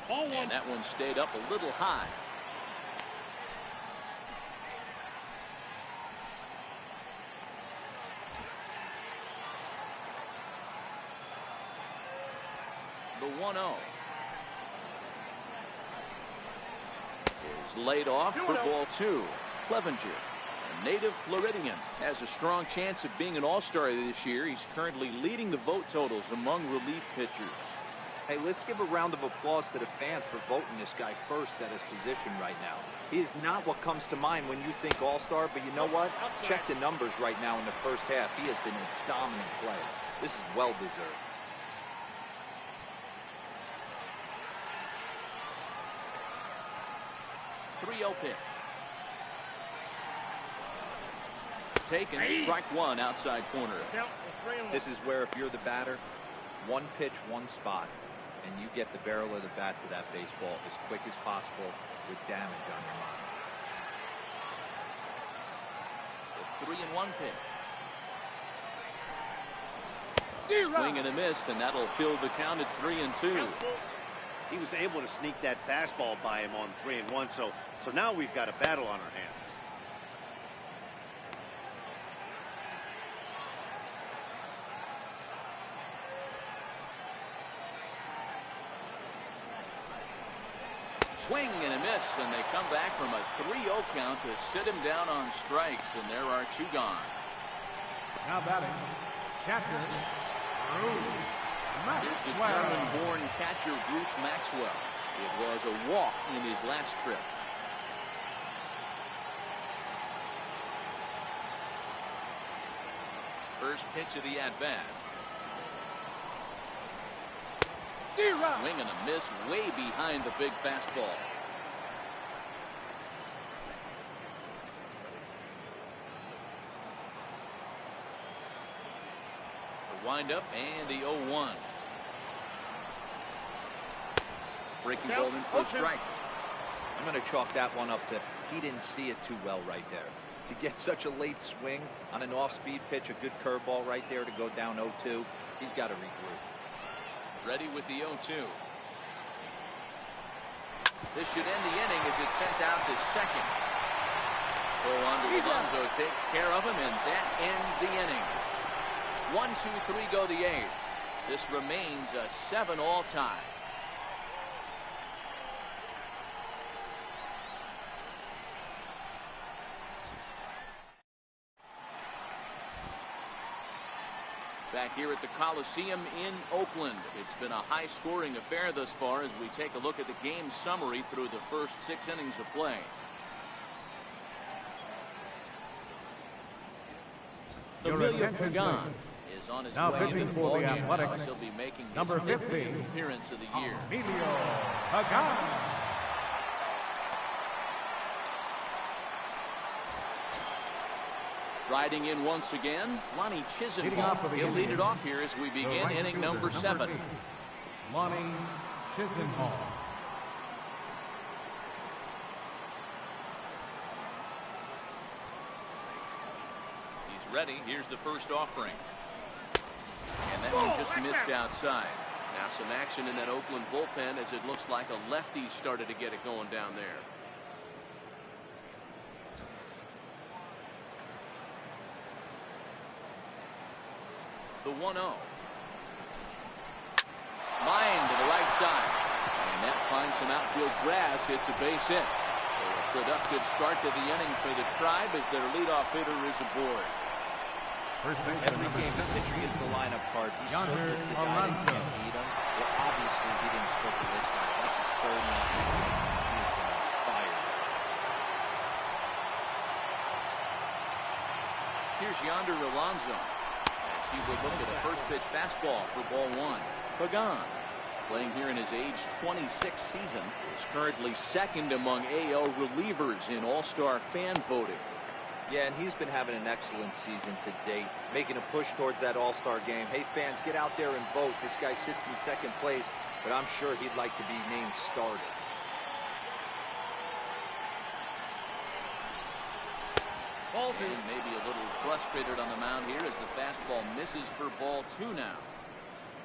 S5: Ball 1.
S1: And that one stayed up a little high. The 1-0 is laid off for ball 2. Clevenger, a native Floridian, has a strong chance of being an all-star this year. He's currently leading the vote totals among relief pitchers.
S4: Hey, let's give a round of applause to the fans for voting this guy first at his position right now. He is not what comes to mind when you think all-star, but you know what? Check the numbers right now in the first half. He has been a dominant player. This is well-deserved.
S1: 3-0 pitch. Taken, strike 1 outside corner.
S4: This is where if you're the batter, one pitch, one spot, and you get the barrel of the bat to that baseball as quick as possible with damage on your mind.
S1: The 3-1 pitch. Swing and a miss, and that'll fill the count at 3-2.
S2: He was able to sneak that fastball by him on 3-1, so now we've got a battle on our hands.
S1: Swing and a miss, and they come back from a 3-0 count to sit him down on strikes, and there are 2 gone.
S3: Now batting, catcher,
S1: Here's the German-born catcher Bruce Maxwell. It was a walk in his last trip. First pitch of the at-bat. Swing and a miss way behind the big fastball. The windup and the 0-1. Breaking ball in for a strike.
S4: I'm going to chalk that one up to he didn't see it too well right there. To get such a late swing on an off-speed pitch, a good curveball right there to go down 0-2, he's got to regroup.
S1: Ready with the 0-2. This should end the inning as it's sent out to second. Yonder Alonso takes care of him, and that ends the inning. 1-2-3 go the A's. This remains a 7-all tie. Back here at the Coliseum in Oakland. It's been a high-scoring affair thus far as we take a look at the game summary through the first 6 innings of play. Emilio Pagan is on his way into the ballgame now. He'll be making his
S3: number 50
S1: 50th appearance of the year.
S3: Emilio Pagan.
S1: Riding in once again, Lonnie Chisenhall. He'll lead it off here as we begin inning number 7.
S3: Lonnie Chisenhall.
S1: He's ready. Here's the first offering. And that one just missed outside. Now some action in that Oakland bullpen as it looks like a lefty started to get it going down there. The 1-0. Line to the right side. And that finds some outfield grass. It's a base hit. So a productive start to the inning for the Tribe as their leadoff hitter is aboard.
S4: Every game the pitcher gets the lineup card. He
S3: Yonder
S4: circles the guy that
S3: Alonso.
S4: can't beat him. Well, obviously he didn't circle this guy. That's his third man. He is fired.
S1: Here's Yonder Alonso. He would look at a first pitch fastball for ball 1. Pagan. Playing here in his age 26 season. He's currently second among AL relievers in All-Star fan voting.
S4: Yeah, and he's been having an excellent season to date, making a push towards that All-Star game. Hey, fans, get out there and vote. This guy sits in second place, but I'm sure he'd like to be named starter.
S5: Ball 2.
S1: And maybe a little frustrated on the mound here as the fastball misses for ball 2 now.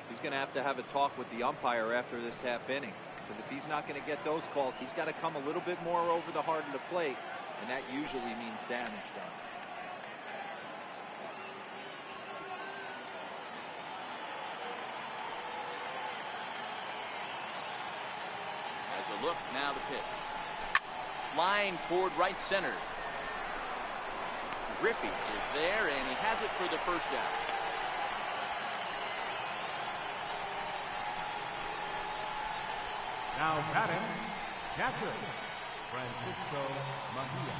S4: He's going to have a talk with the umpire after this half inning. Because if he's not going to get those calls, he's got to come a little bit more over the heart of the plate. And that usually means damage done.
S1: As a look, now the pitch. Flying toward right center. Griffey is there, and he has it for the first out.
S3: Now batting, catcher, Francisco Mejia.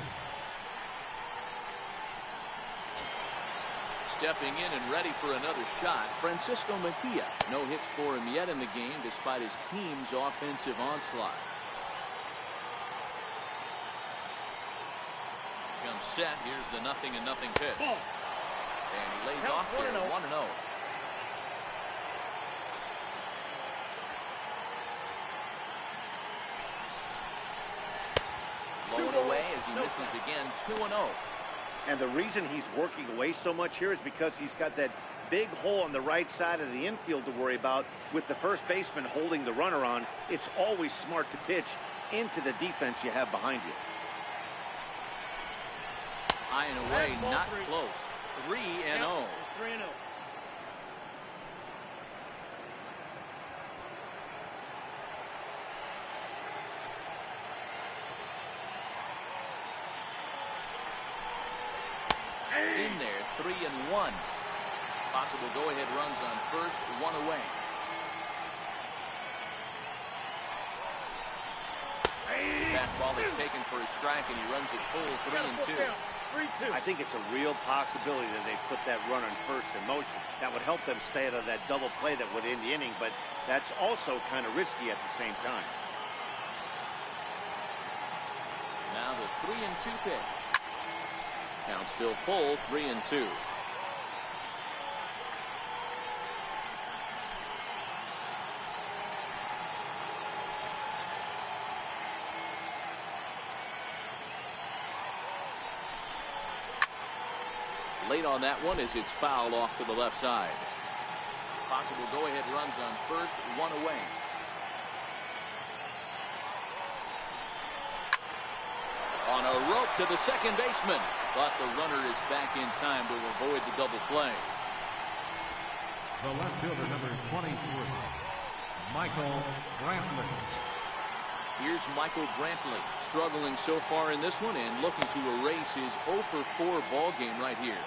S1: Stepping in and ready for another shot, Francisco Mejia. No hits for him yet in the game despite his team's offensive onslaught. Comes set. Here's the 0-0 pitch.
S5: Ball.
S1: And he lays
S5: Counts
S1: off there
S5: 1-0.
S1: 1-0. Blown away as he misses again. 2-0.
S2: And the reason he's working away so much here is because he's got that big hole on the right side of the infield to worry about. With the first baseman holding the runner on, it's always smart to pitch into the defense you have behind you.
S1: High and away,
S5: Fastball
S1: not
S5: 3.
S1: close. 3-0.
S5: 3-0.
S1: In there, 3-1. Possible go-ahead runs on first, 1 away. Fastball is taken for a strike, and he runs it full 3-2.
S5: 3-2.
S2: I think it's a real possibility that they put that run on first in motion. That would help them stay out of that double play that would end the inning, but that's also kind of risky at the same time.
S1: Now the 3-2 pitch. Count still full, 3-2. Late on that one as it's fouled off to the left side. Possible go-ahead runs on first, 1 away. On a rope to the second baseman, but the runner is back in time to avoid the double play.
S3: The left fielder, number 23, Michael Brantley.
S1: Here's Michael Brantley, struggling so far in this one and looking to erase his 0-for-4 ball game right here.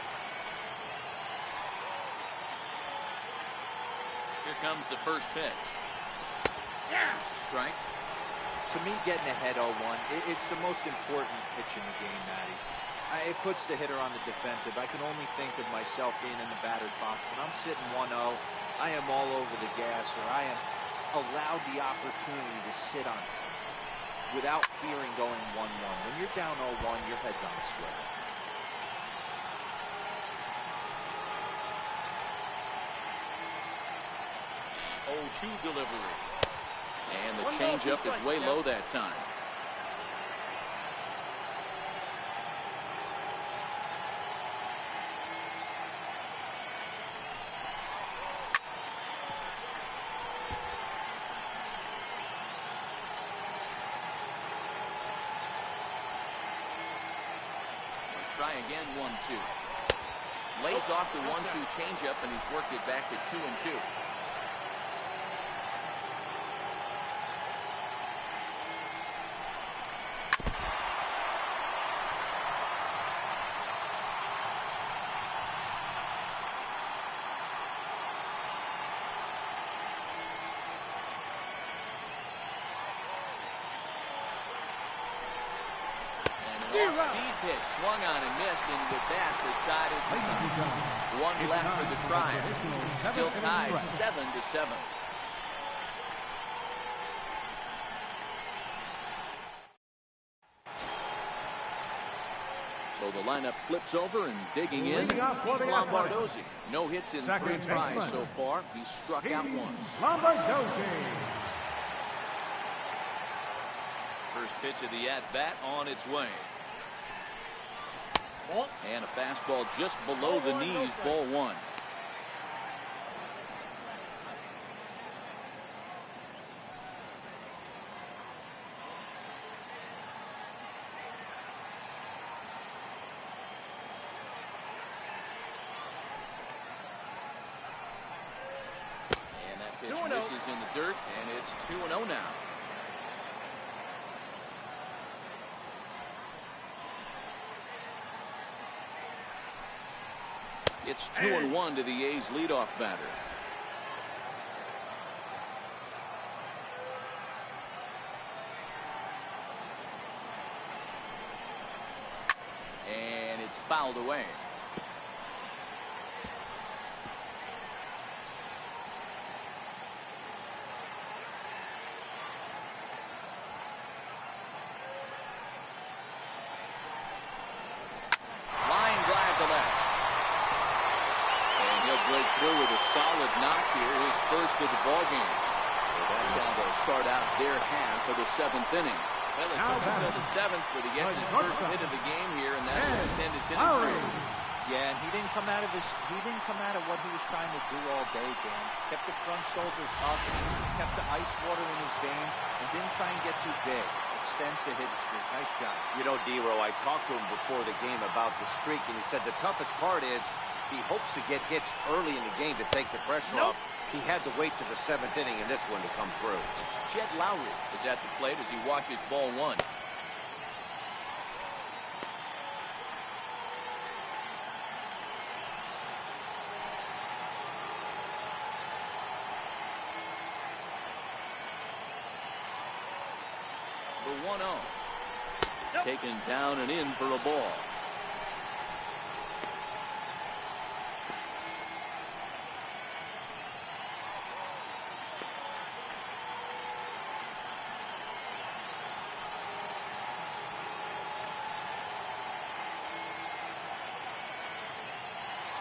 S1: Here comes the first pitch. There's a strike.
S4: To me, getting ahead 0-1, it's the most important pitch in the game, Matty. It puts the hitter on the defensive. I can only think of myself being in the batter's box. When I'm sitting 1-0, I am all over the gas, or I am allowed the opportunity to sit on something without fearing going 1-1. When you're down 0-1, your head's on a swivel.
S1: The 0-2 delivery. And the changeup is way low that time. Try again, 1-2. Lays off the 1-2 changeup, and he's worked it back to 2-2. Off-speed pitch, swung on and missed, and with that, the side is one left for the Tribe. Still tied 7-7. So the lineup flips over, and digging in,
S3: Leading off for the
S1: Lombardozzi. No hits in
S3: Second
S1: 3 tries
S3: baseman.
S1: so far. He struck out once.
S3: Lombardozzi.
S1: First pitch of the at-bat on its way.
S5: Ball.
S1: And a fastball just below the
S5: Ball 1, no
S1: knees,
S5: strike.
S1: ball 1. And that pitch
S5: 2-0.
S1: misses in the dirt, and it's 2-0 now. It's 2-1 to the A's leadoff batter. And it's fouled away. Line drive to left. And he'll break through with a solid knock here, his first of the ballgame. So that's how they'll start out their half of the 7th inning. Well, it took until the 7th for the gets his first hit of the game here, and that will extend his inning streak.
S4: Yeah, and he didn't come out of what he was trying to do all day, Dan. Kept the front shoulders up, kept the ice water in his veins, and didn't try and get too big. Extends the hitting streak. Nice job.
S2: You know, D-Row, I talked to him before the game about the streak, and he said the toughest part is he hopes to get hits early in the game to take the pressure off. He had to wait to the 7th inning in this one to come through.
S1: Jed Lowry is at the plate as he watches ball 1. The 1-0. It's taken down and in for a ball.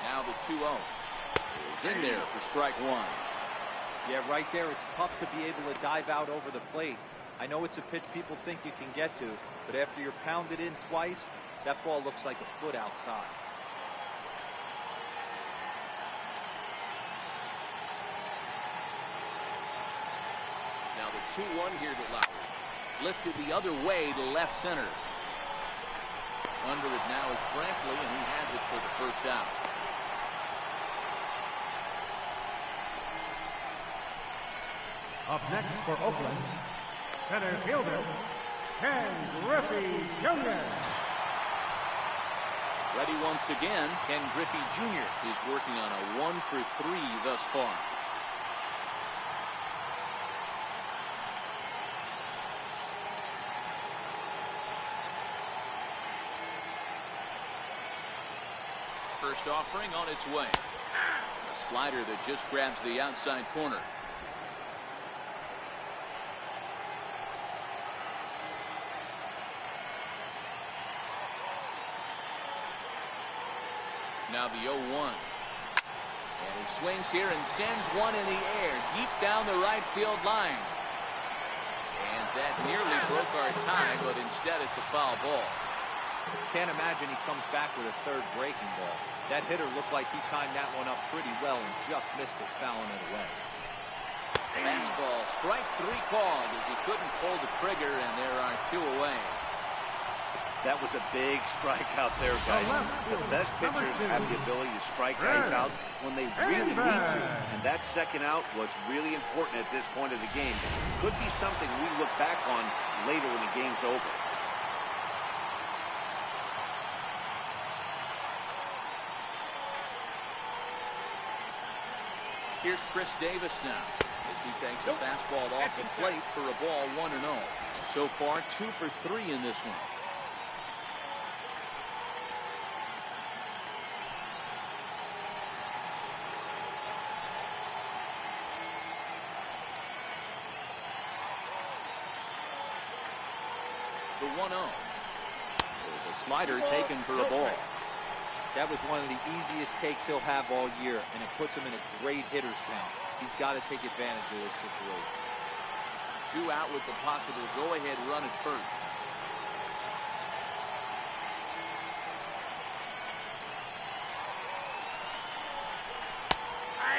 S1: Now the 2-0 is in there for strike 1.
S4: Yeah, right there, it's tough to be able to dive out over the plate. I know it's a pitch people think you can get to, but after you're pounded in twice, that ball looks like a foot outside.
S1: Now the 2-1 here to Lowry. Lifted the other way to left center. Under it now is Brantley, and he has it for the first out.
S3: Up next for Oakland, center fielder, Ken Griffey Jr.
S1: Ready once again, Ken Griffey Jr. is working on a 1-for-3 thus far. First offering on its way. A slider that just grabs the outside corner. Now the 0-1. And he swings here and sends one in the air deep down the right field line. And that nearly broke our tie, but instead it's a foul ball.
S4: Can't imagine he comes back with a third breaking ball. That hitter looked like he timed that one up pretty well and just missed it, fouling it away.
S1: Fastball, strike 3 called as he couldn't pull the trigger, and there are 2 away.
S2: That was a big strikeout there, guys. The best pitchers have the ability to strike guys out when they really need to. And that second out was really important at this point of the game. Could be something we look back on later when the game's over.
S1: Here's Chris Davis now as he takes a fastball off the plate for a ball 1-0. So far 2 for 3 in this one. The 1-0. There's a slider taken for a ball.
S4: That was one of the easiest takes he'll have all year, and it puts him in a great hitter's count. He's got to take advantage of this situation.
S1: 2 out with the possible go-ahead run at first.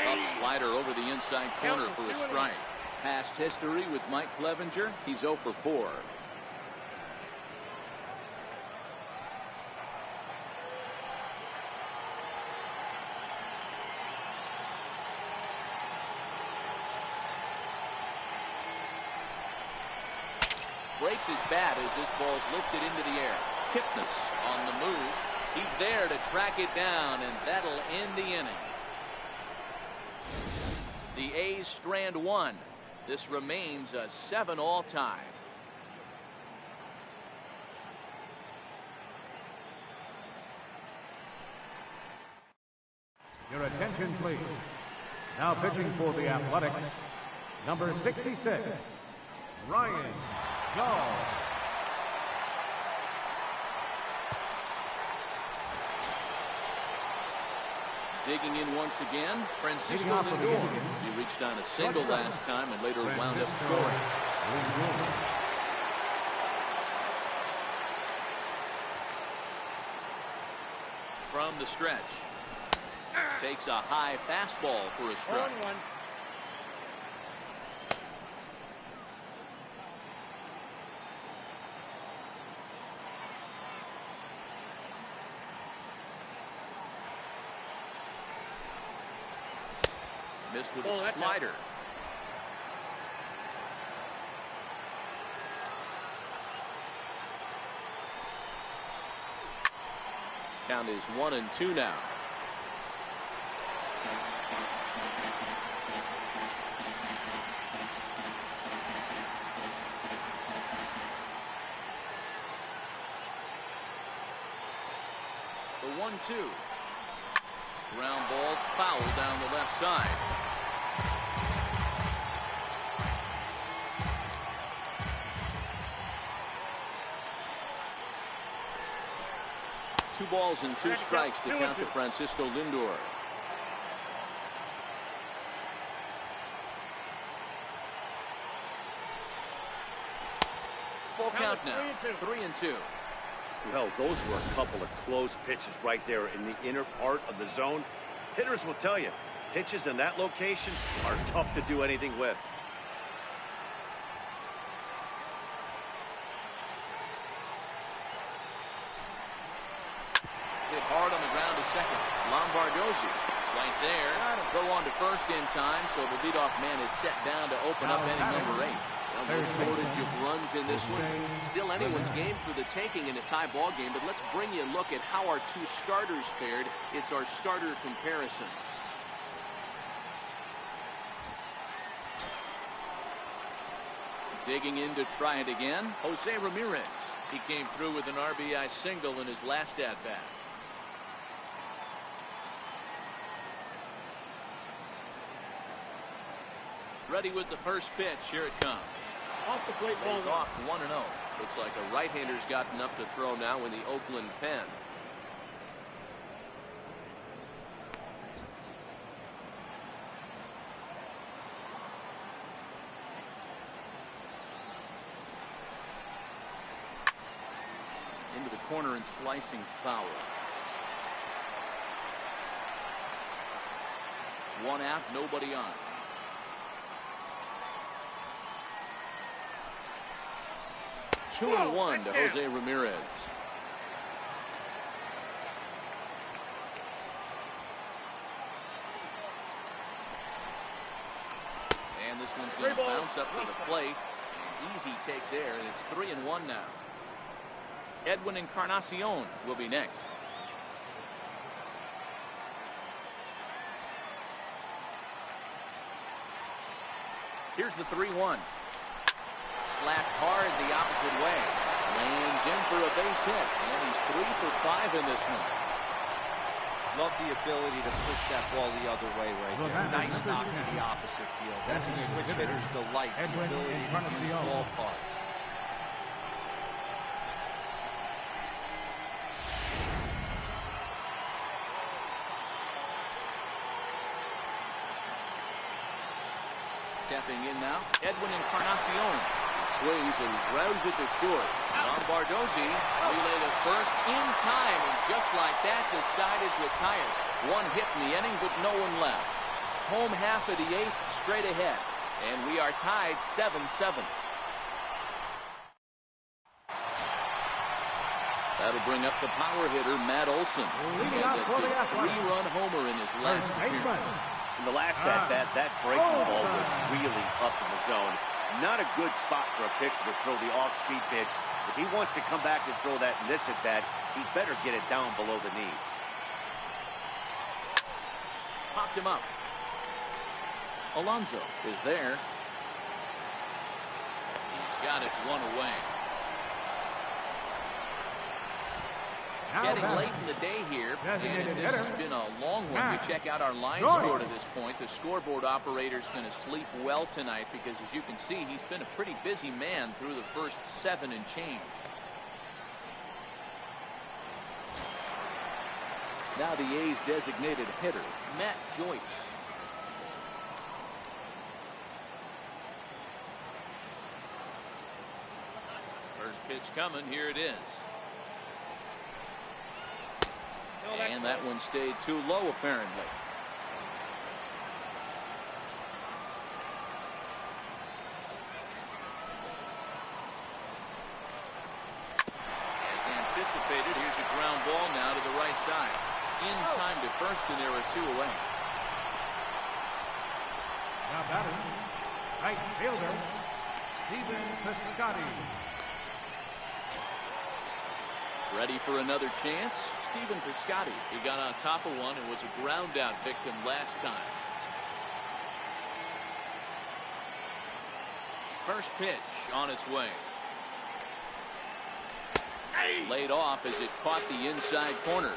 S1: Up slider over the inside corner for a strike. Past history with Mike Clevenger, he's 0 for 4. Breaks his bat as this ball's lifted into the air. Kipnis on the move. He's there to track it down, and that'll end the inning. The A's strand 1. This remains a 7-all tie.
S3: Your attention, please. Now pitching for the Athletics, number 66, Ryan Go.
S1: Digging in once again, Francisco Lindor. He reached on a single last time and later wound up scoring. From the stretch. Takes a high fastball for a strike.
S5: 1-1.
S1: Missed with a slider. Count is 1-2 now. The 1-2. Ground ball foul down the left side. Two balls and 2 strikes to count to Francisco Lindor. Full count now. 3-2.
S2: Well, those were a couple of close pitches right there in the inner part of the zone. Hitters will tell you, pitches in that location are tough to do anything with.
S1: Hit hard on the ground to second. Lombardozzi right there. Go on to first in time, so the leadoff man is set down to open up inning number 8. No shortage of runs in this one. Still anyone's game for the taking in a tie ball game, but let's bring you a look at how our 2 starters fared. It's our starter comparison. Digging in to try it again, Jose Ramirez. He came through with an RBI single in his last at-bat. Ready with the first pitch. Here it comes.
S5: Off the plate, ball.
S1: He's off 1-0. Looks like a right-hander's gotten up to throw now in the Oakland pen. Into the corner and slicing foul. 1 out, nobody on. 2-1 to Jose Ramirez. And this one's going to bounce up to the plate. An easy take there, and it's 3-1 now. Edwin Encarnacion will be next. Here's the 3-1. Slapped hard the opposite way. Lands in for a base hit. And he's 3 for 5 in this one.
S4: Love the ability to push that ball the other way right there. Nice knock to the opposite field. That's a switch hitter's delight, the ability to use ball parts.
S1: Stepping in now, Edwin Encarnacion. Swings and rounds it to short. Lombardozzi relay to first in time, and just like that, the side is retired. One hit in the inning, but no one left. Home half of the eighth, straight ahead, and we are tied 7-7. That'll bring up the power hitter, Matt Olson. He had a 3-run homer in his last appearance.
S2: In the last at-bat, that breaking ball was really up in the zone. Not a good spot for a pitcher to throw the off-speed pitch. If he wants to come back and throw that in this at-bat, he better get it down below the knees.
S1: Popped him up. Alonso is there. He's got it one away. Getting late in the day here, and as this has been a long one, we check out our line score to this point. The scoreboard operator's going to sleep well tonight because, as you can see, he's been a pretty busy man through the first 7 and change. Now the A's designated hitter, Matt Joyce. First pitch coming, here it is. And that one stayed too low, apparently. As anticipated, here's a ground ball now to the right side. In time to first, and there are 2 away.
S3: Now batting, right fielder, Piscotty.
S1: Ready for another chance? Stephen Piscotty. He got on top of one and was a ground out victim last time. First pitch on its way. Laid off as it caught the inside corner.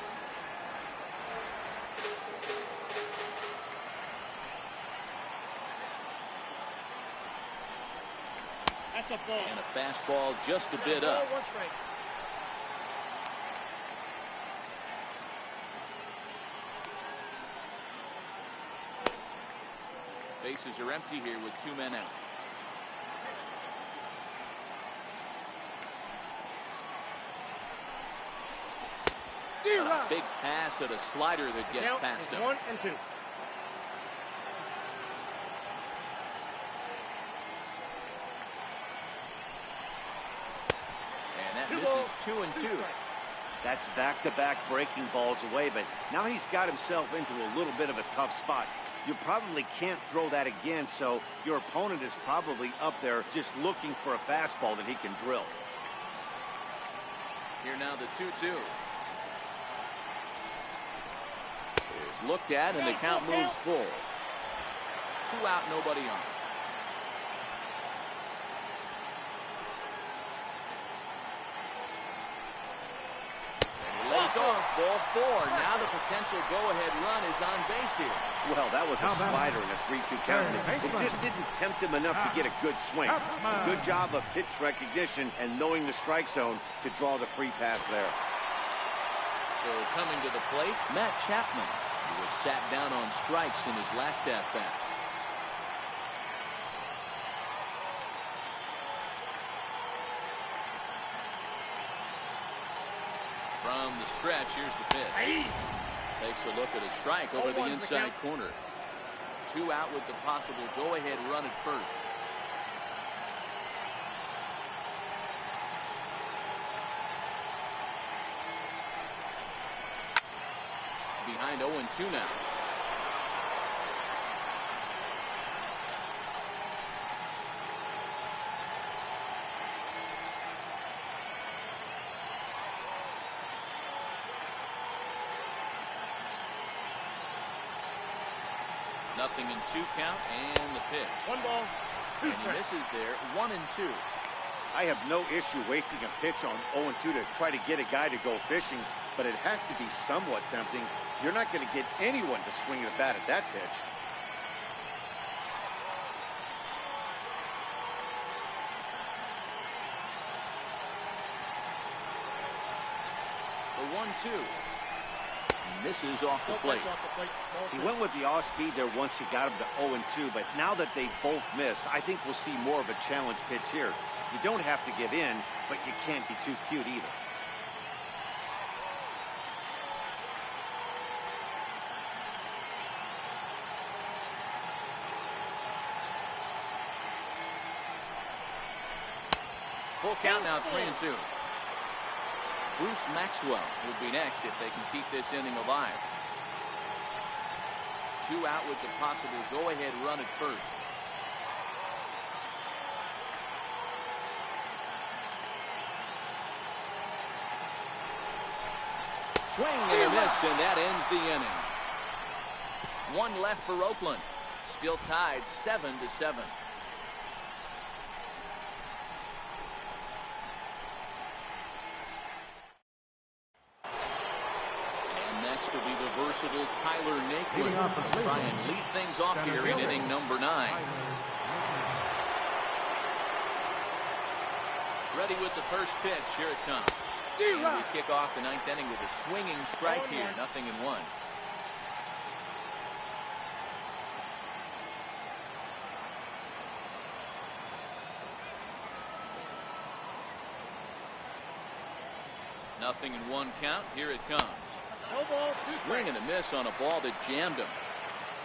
S5: That's a ball.
S1: And a fastball just a bit up.
S5: One strike.
S1: Bases are empty here with 2 men out. A big pass at a slider that gets past him.
S5: 1 and 2.
S1: And that misses 2 and 2.
S2: That's back-to-back breaking balls away, but now he's got himself into a little bit of a tough spot. You probably can't throw that again, so your opponent is probably up there just looking for a fastball that he can drill.
S1: Here now the 2-2. Is looked at, and the count moves full. 2 out, nobody on. Off, ball 4. Now the potential go-ahead run is on base here.
S2: Well, that was a slider in a 3-2 count. It just didn't tempt him enough to get a good swing. A good job of pitch recognition and knowing the strike zone to draw the free pass there.
S1: So coming to the plate, Matt Chapman, who was sat down on strikes in his last at-bat. From the stretch, here's the pitch. Takes a look at a strike over the inside corner. 2 out with the possible go-ahead run at first. Behind 0-2 now. Nothing in 2 count, and the pitch.
S5: 1 ball, 2
S1: and he
S5: strikes.
S1: misses there, 1-2.
S2: I have no issue wasting a pitch on 0-2 to try to get a guy to go fishing, but it has to be somewhat tempting. You're not going to get anyone to swing the bat at that pitch. The 1-2.
S1: misses off the plate.
S2: He went with the off-speed there once he got him to 0-2, but now that they both missed, I think we'll see more of a challenge pitch here. You don't have to give in, but you can't be too cute either.
S1: Full count now, 3-2. Bruce Maxwell will be next if they can keep this inning alive. 2 out with the possible go-ahead run at first. Swing and a miss, and that ends the inning. 1 left for Oakland. Still tied 7-7. Will be the versatile Tyler Naquin. He'll try and lead things off here in inning number 9. Ready with the first pitch. Here it comes. And we kick off the 9th inning with a swinging strike here. 0-1. Nothing in 1 count. Here it comes. Swing and a miss on a ball that jammed him.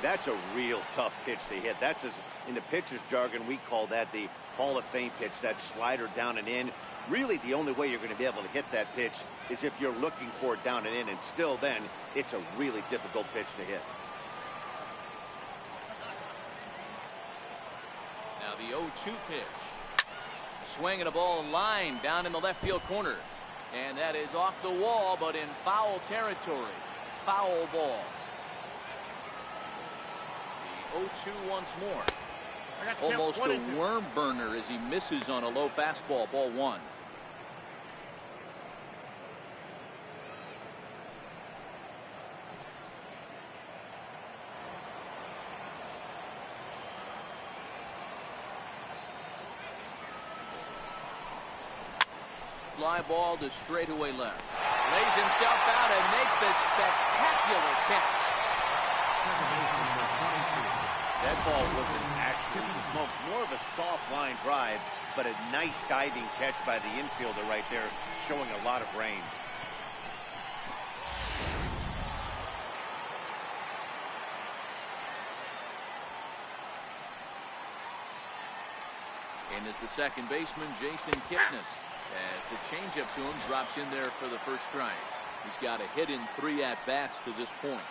S2: That's a real tough pitch to hit. That's, in the pitcher's jargon, we call that the Hall of Fame pitch, that slider down and in. Really, the only way you're going to be able to hit that pitch is if you're looking for it down and in, and still then, it's a really difficult pitch to hit.
S1: Now the 0-2 pitch. Swing and a ball line down in the left field corner. And that is off the wall, but in foul territory. Foul ball. The 0-2 once more. Almost a worm burner as he misses on a low fastball. Ball 1. Fly ball to straightaway left. Lays himself out and makes a spectacular catch.
S2: That ball wasn't actually smoked. More of a soft line drive, but a nice diving catch by the infielder right there, showing a lot of range.
S1: And as the second baseman, Jason Kipnis, as the changeup to him drops in there for the first strike. He's got a hit in 3 at-bats to this point.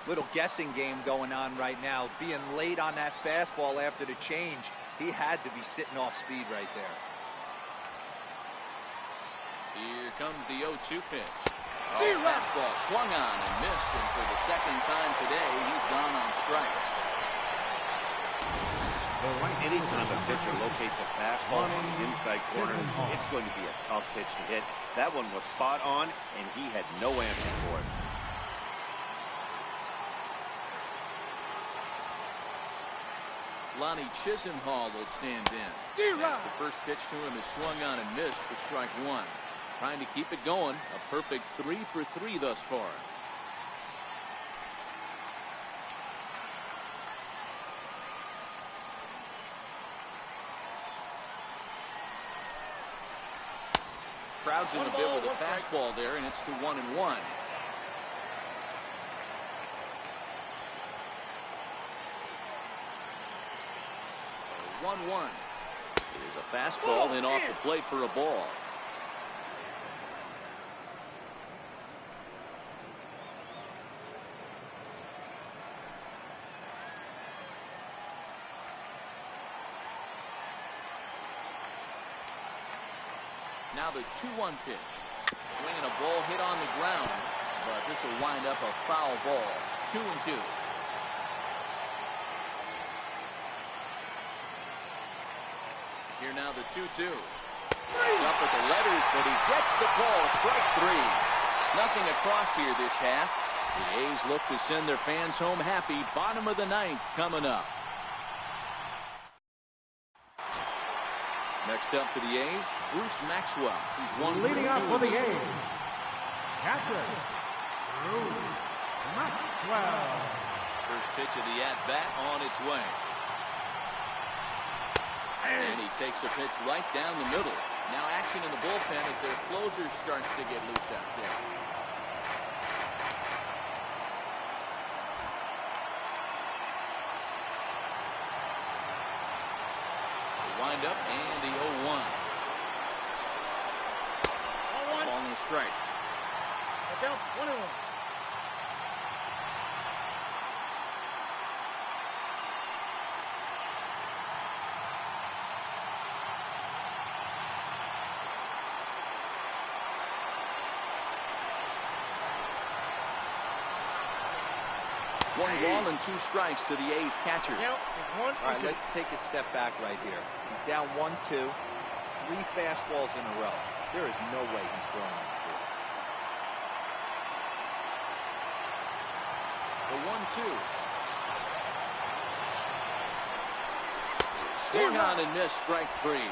S4: Little guessing game going on right now. Being late on that fastball after the change. He had to be sitting off speed right there.
S1: Here comes the 0-2 pitch. Fastball swung on and missed, and for the second time today, he's gone on strikes.
S2: Anytime a pitcher locates a fastball on the inside corner, it's going to be a tough pitch to hit. That one was spot on, and he had no answer for it.
S1: Lonnie Chisenhall will stand in. The first pitch to him is swung on and missed for strike 1. Trying to keep it going. A perfect 3 for 3 thus far. Crowds in a bit with a fastball there, and it's to 1-1. 1-1. It is a fastball and off the plate for a ball. Now the 2-1 pitch. Swinging a ball hit on the ground, but this will wind up a foul ball. 2-2. Here now the 2-2. He's up with the letters, but he gets the call. Strike 3. Nothing across here this half. The A's look to send their fans home happy. Bottom of the ninth coming up. Next up for the A's, Bruce Maxwell. He's one
S3: Leading up for the
S1: this
S3: A's, catcher, Bruce Maxwell.
S1: First pitch of the at-bat on its way. And he takes a pitch right down the middle. Now action in the bullpen as their closer starts to get loose out there. Wind up and the 0-1. Ball and a strike.
S5: Look out, 1-1.
S1: One ball and 2 strikes to the A's catcher.
S5: Now, there's 1
S4: All right, let's take a step back right here. He's down 1-2, 3 fastballs in a row. There is no way he's throwing it through.
S1: The 1-2. Swung on and missed, strike 3.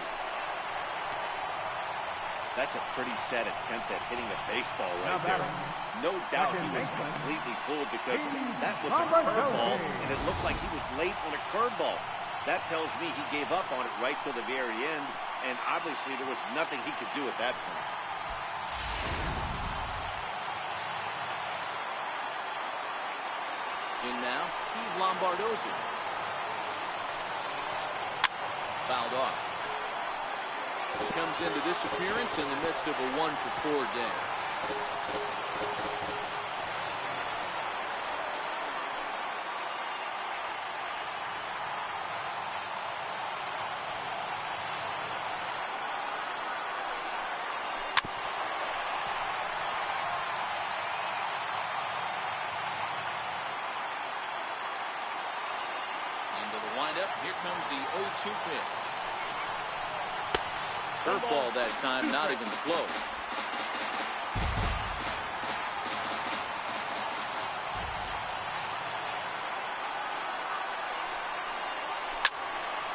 S2: That's a pretty sad attempt at hitting a baseball right
S3: Now
S2: there.
S3: batting.
S2: No doubt he was
S3: Second baseman.
S2: completely fooled because that was a
S3: Yonder
S2: curveball,
S3: Alonso.
S2: and it looked like he was late on a curveball. That tells me he gave up on it right till the very end, and obviously there was nothing he could do at that point.
S1: In now, Steve Lombardozzi. Fouled off. He comes into this appearance in the midst of a 1-for-4 day. Into the windup. Here comes the 0-2 pitch. Curveball that time, not even close.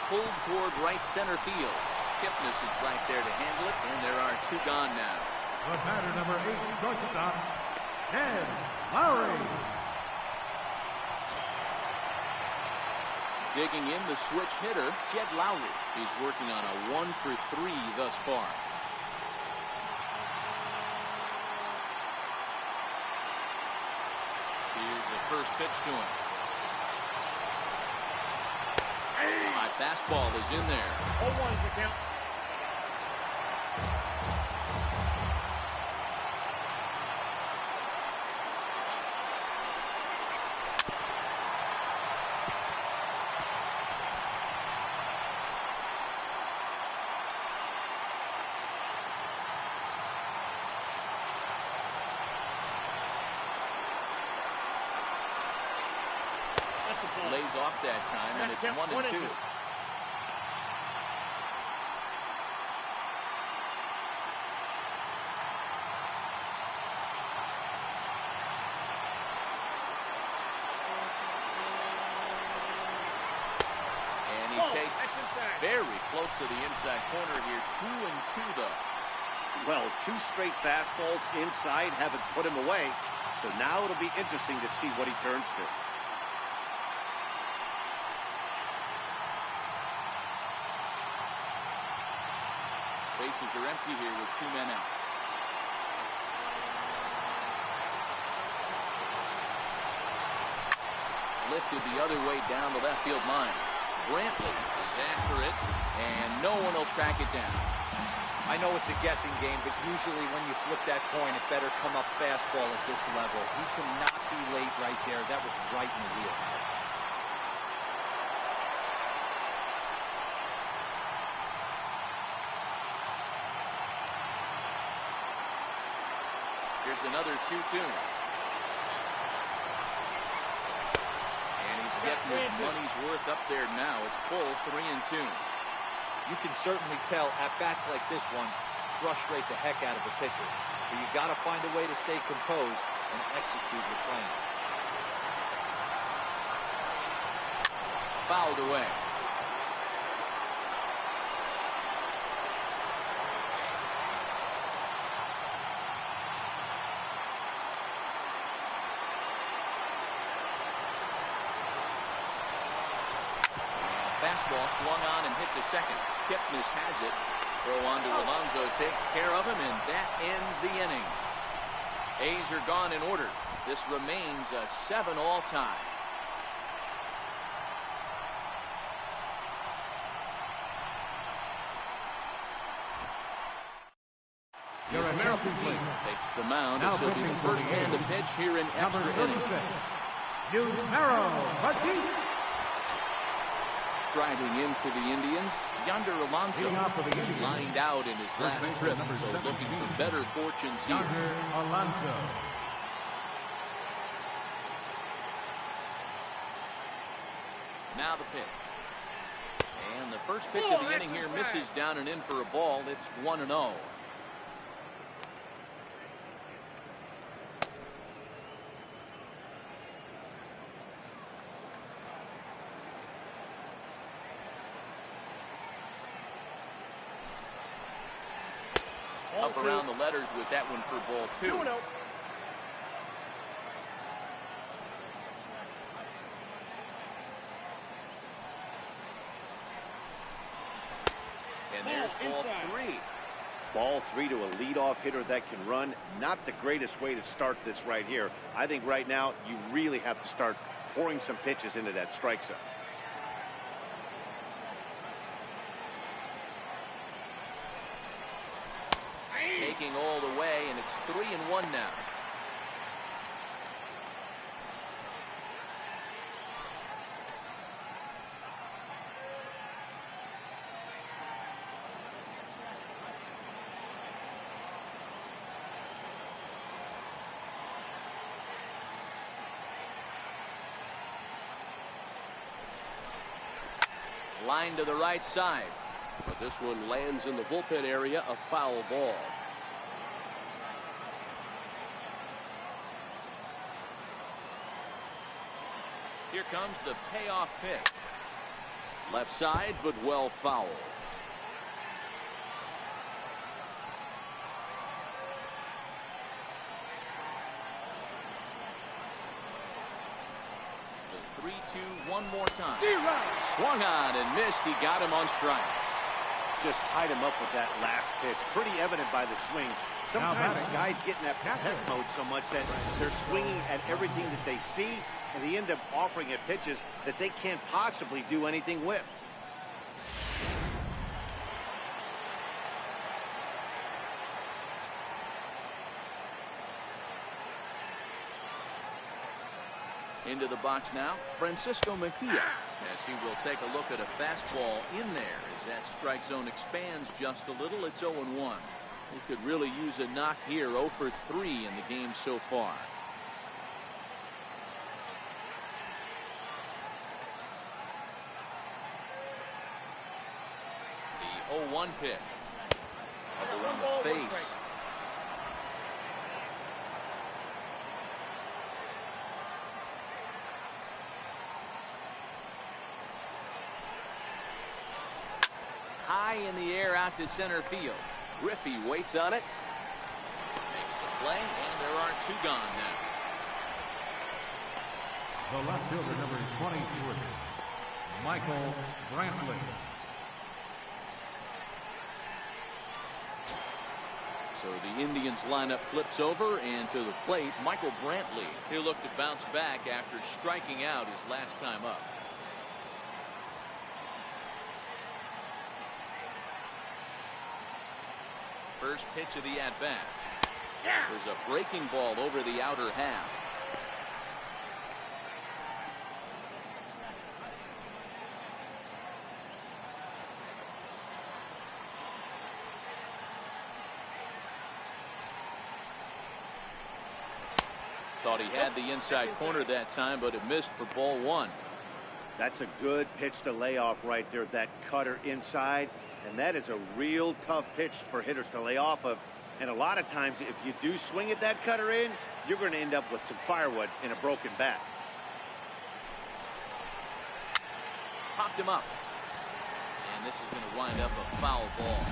S1: Pulled toward right center field. Kipnis is right there to handle it, and there are 2 gone now.
S3: The batter, number 8, shortstop, Ed Lowry.
S1: Digging in the switch hitter, Jed Lowry. He's working on a 1-for-3 thus far. Here's the first pitch to him. High fastball is in there.
S5: 0-1 is the count.
S1: Lays off that time, and it's 1-2. And he takes very close to the inside corner here. 2-2 though.
S2: Well, 2 straight fastballs inside haven't put him away, so now it'll be interesting to see what he turns to.
S1: Bases are empty here with 2 men out. Lifted the other way down the left field line. Brantley is after it, and no one will track it down.
S4: I know it's a guessing game, but usually when you flip that coin, it better come up fastball at this level. He cannot be late right there. That was right in the wheelhouse.
S1: Here's another 2-2. And he's getting his money's worth up there now. It's full 3-2.
S4: You can certainly tell at-bats like this one frustrate the heck out of the pitcher. But you got to find a way to stay composed and execute your plan.
S1: Fouled away. Fastball swung on and hit to second. Kipnis has it. Throw on to Alonso takes care of him, and that ends the inning. A's are gone in order. This remains a 7-all tie.
S3: Your American team
S1: Takes the mound
S3: now
S1: as he'll be the first man to pitch here in
S3: number
S1: extra
S3: 36,
S1: innings.
S3: Piscotty.
S1: Striding in for the Indians, Yonder Alonso.
S3: Leading off for the Indians.
S1: Lined out in his last
S3: baseman,
S1: trip,
S3: number
S1: so
S3: 17,
S1: looking for better fortunes here.
S3: Yonder Alonso.
S1: Now the pitch. And the first pitch of the inning here misses down and in for a ball. It's 1-0. Up around the letters with that one for ball 2.
S5: 2-0.
S1: And there's ball 3.
S2: Ball 3 to a leadoff hitter that can run. Not the greatest way to start this right here. I think right now you really have to start pouring some pitches into that strike zone.
S1: Taking all the way, and it's 3-1 now. Line to the right side.
S6: But this one lands in the bullpen area, a foul ball.
S1: Here comes the payoff pitch. Left side, but well foul. The 3-2 one more time. Swung on and missed. He got him on strikes.
S2: Just tied him up with that last pitch. Pretty evident by the swing. Sometimes guys get in that pet mode so much that they're swinging at everything that they see, and they end up offering at pitches that they can't possibly do anything with.
S1: Into the box now, Francisco Mejia, as he will take a look at a fastball in there as that strike zone expands just a little. It's 0-1. He could really use a knock here. 0 for 3 in the game so far. The 0-1 pitch. Over on the face. High in the air out to center field. Griffey waits on it. Makes the play, and there are 2 gone now.
S3: The left fielder, number 23, Michael Brantley.
S1: So the Indians lineup flips over, and to the plate, Michael Brantley. He'll look to bounce back after striking out his last time up. First pitch of the at-bat. There's a breaking ball over the outer half. Thought he had the inside corner that time, but it missed for ball 1.
S2: That's a good pitch to lay off right there, that cutter inside. And that is a real tough pitch for hitters to lay off of. And a lot of times, if you do swing at that cutter in, you're going to end up with some firewood in a broken bat.
S1: Popped him up. And this is going to wind up a foul ball.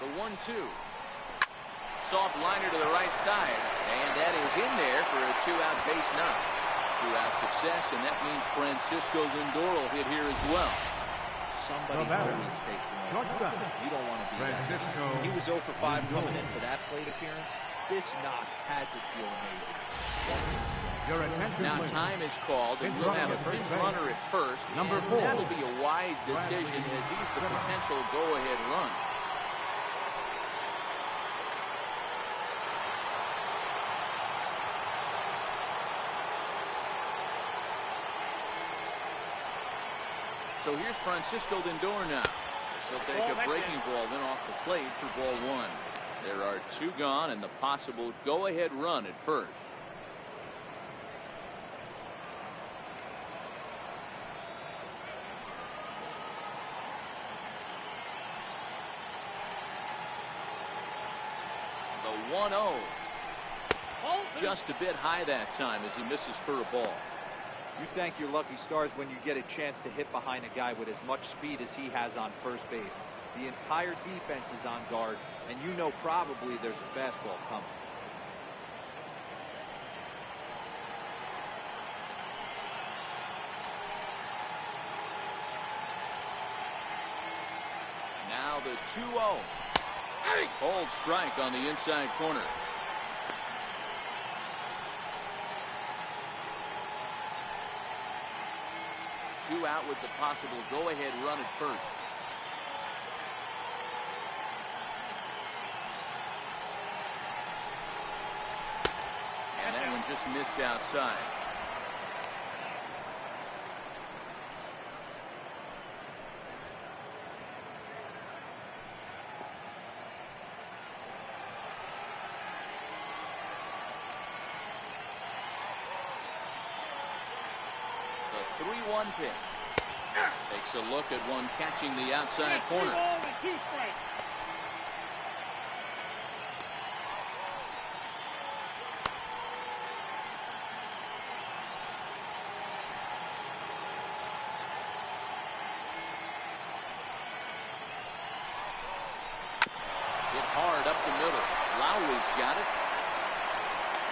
S1: The 1-2. Soft liner to the right side. And that is in there for a 2-out base knock. 2-out success, and that means Francisco Lindor will hit here as well.
S4: Somebody always takes him out. You don't want to be that. He was 0 for 5 coming into that plate appearance. This knock had to feel amazing.
S1: Now time is called, and we'll have a pinch runner at first.
S3: Number 4.
S1: That'll be a wise decision as he's the potential go-ahead run. So here's Francisco Lindor now. He'll take a breaking ball then off the plate for ball 1. There are 2 gone and the possible go-ahead run at first. The 1-0. Just a bit high that time as he misses for a ball.
S4: You thank your lucky stars when you get a chance to hit behind a guy with as much speed as he has on first base. The entire defense is on guard, and you know probably there's a fastball coming.
S1: Now the 2-0. Cold strike on the inside corner. Two out with the possible go-ahead run at first. And that one just missed outside. The 3-1 pitch. Takes a look at one catching the outside corner. Hit hard up the middle. Lowry's got it.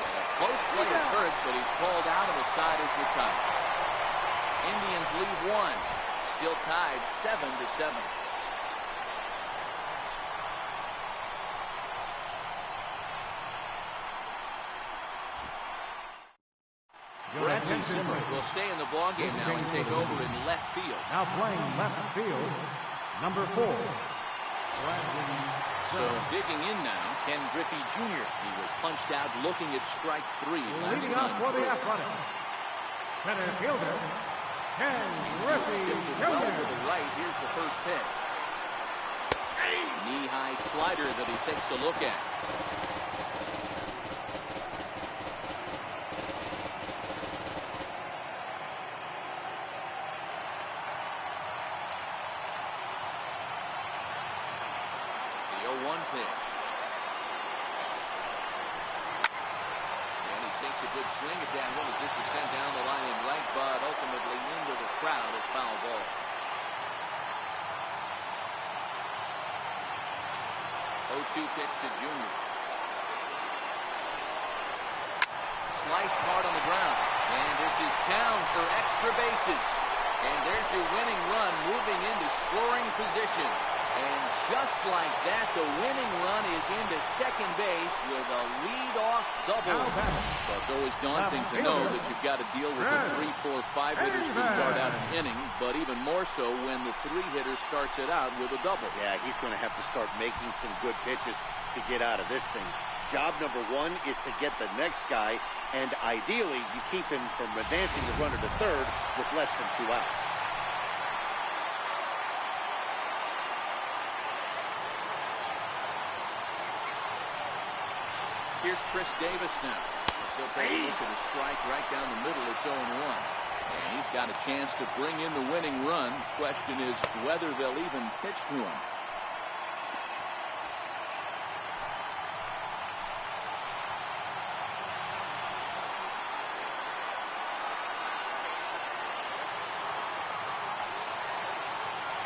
S1: And a close play at first, but he's called out and the side is retired. Indians lead 1. Still tied 7-7. Brantley will stay in the ballgame now and take over in left field.
S3: Now playing left field, number 4.
S1: So digging in now, Ken Griffey Jr. He was punched out looking at strike 3 last
S3: Leading off
S1: time.
S3: for the Athletics, center fielder, Ken Griffey
S1: Well
S3: Jr.
S1: to the right. Here's the first pitch. Knee-high slider that he takes a look at. The 0-1 pitch. And he takes a good swing at that one as this is sent down the line in right, but ultimately into the crowd at foul ball. 0-2 pitch to Jr. Sliced hard on the ground. And this is down for extra bases. And there's your winning run moving into scoring position. And just like that, the winning run is into second base with a lead-off double. So it's always daunting to know that you've got to deal with the 3, 4, 5 hitters to start out an inning, but even more so when the 3-hitter starts it out with a double.
S2: Yeah, he's going to have to start making some good pitches to get out of this thing. Job number 1 is to get the next guy, and ideally you keep him from advancing the runner to third with less than 2 outs.
S1: Here's Chris Davis now. He'll take a look at a strike right down the middle. It's 0-1. And he's got a chance to bring in the winning run. Question is whether they'll even pitch to him.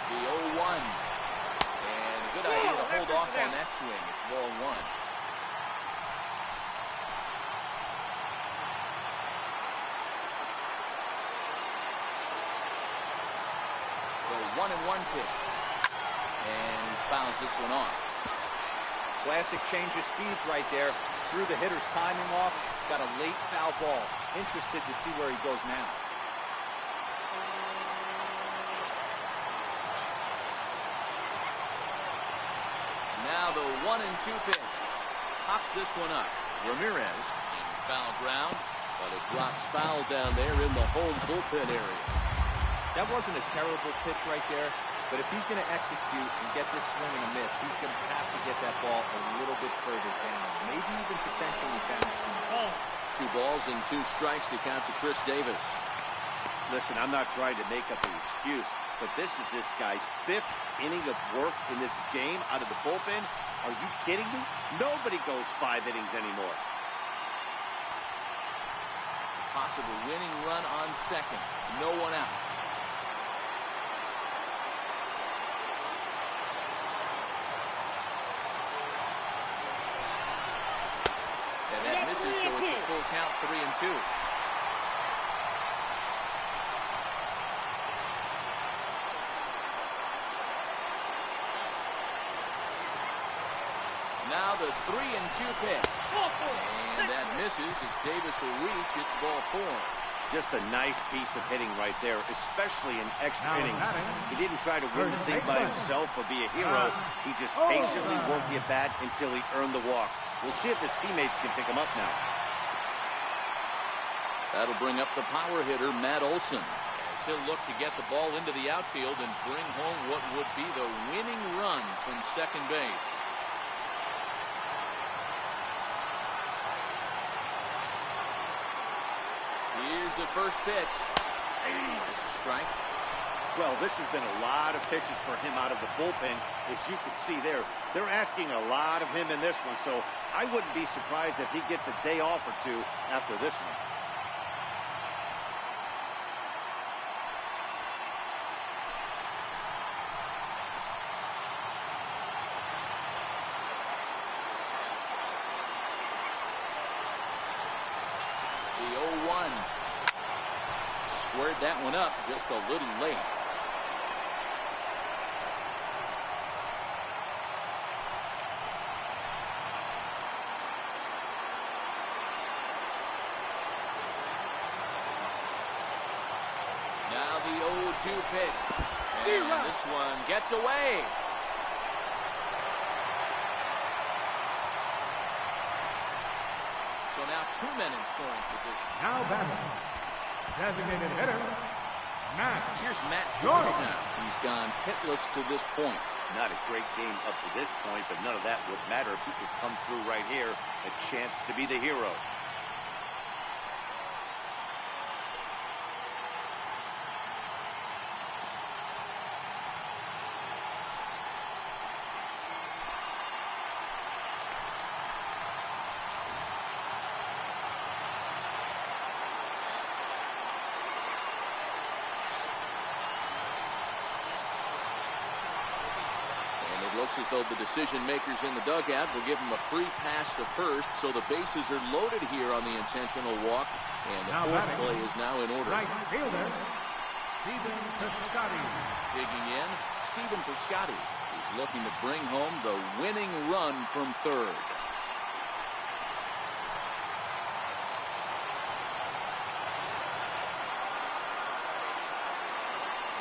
S1: The 0-1. And a good idea to hold off on that swing. It's ball one. The 1-1 pitch. And he fouls this one off.
S4: Classic change of speeds right there. Threw the hitter's timing off. Got a late foul ball. Interested to see where he goes now.
S1: Now the 1-2 pitch. Pops this one up. Ramirez in foul ground, but it drops foul down there in the home bullpen area.
S4: That wasn't a terrible pitch right there, but if he's going to execute and get this swing and a miss, he's going to have to get that ball a little bit further down, maybe even potentially bounce him.
S1: 2 balls and 2 strikes to count to Chris Davis.
S2: Listen, I'm not trying to make up an excuse, but this is this guy's 5th inning of work in this game out of the bullpen. Are you kidding me? Nobody goes 5 innings anymore.
S1: Possible winning run on second. No one out. And that misses, so it's a full count, 3-2. Now the 3-2 pitch. And that misses as Davis will reach. It's ball 4.
S2: Just a nice piece of hitting right there, especially in extra innings. He didn't try to win the thing by himself or be a hero. He just patiently worked the at-bat until he earned the walk. We'll see if his teammates can pick him up now.
S1: That'll bring up the power hitter, Matt Olson, as he'll look to get the ball into the outfield and bring home what would be the winning run from second base. Here's the first pitch. There's a strike.
S2: Well, this has been a lot of pitches for him out of the bullpen. As you can see there, they're asking a lot of him in this one, so I wouldn't be surprised if he gets a day off or 2 after this one.
S1: The 0-1. Squared that one up just a little late. Now the 0-2 pitch. And this one gets away. So now 2 men in scoring position.
S3: Now batting, designated hitter, Matt.
S1: Here's Matt Joyce now. He's gone hitless to this point.
S2: Not a great game up to this point, but none of that would matter if he could come through right here. A chance to be the hero.
S1: Looks as though the decision makers in the dugout will give him a free pass to first, so the bases are loaded here on the intentional walk, and the force play is now in order.
S3: Right fielder, Piscotty.
S1: Digging in, Stephen Piscotty. He's looking to bring home the winning run from third.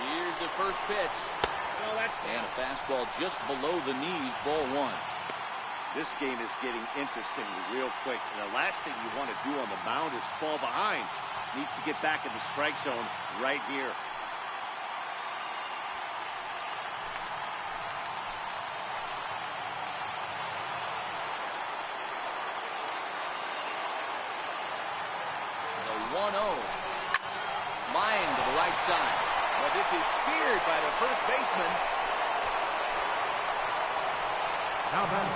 S1: Here's the first pitch. And a fastball just below the knees, ball 1.
S2: This game is getting interesting real quick. And the last thing you want to do on the mound is fall behind. Needs to get back in the strike zone right here.
S1: pitch is speared by the first baseman.
S3: Now then,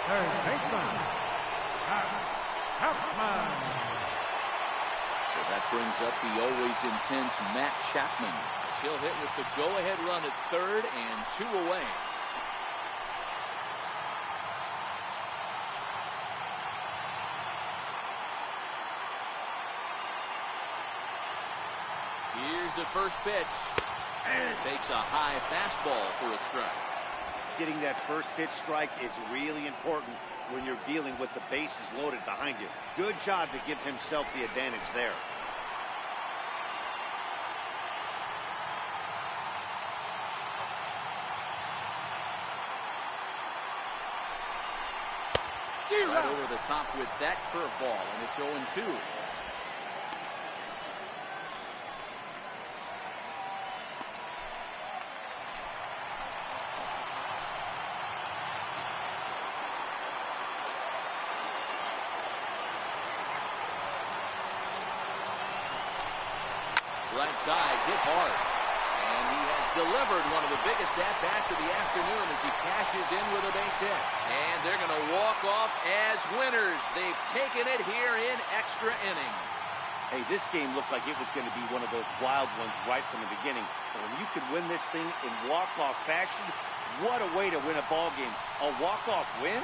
S3: third baseman, Chapman.
S1: So that brings up the always intense Matt Chapman. He'll hit with the go-ahead run at third and 2 away. Here's the first pitch. And takes a high fastball for a strike.
S2: Getting that first pitch strike is really important when you're dealing with the bases loaded behind you. Good job to give himself the advantage there.
S1: Right over the top with that curveball, and it's 0-2. Right side, hit hard. And he has delivered one of the biggest at-bats of the afternoon as he cashes in with a base hit. And they're going to walk off as winners. They've taken it here in extra innings.
S2: Hey, this game looked like it was going to be one of those wild ones right from the beginning. But when you can win this thing in walk-off fashion, what a way to win a ball game. A walk-off win?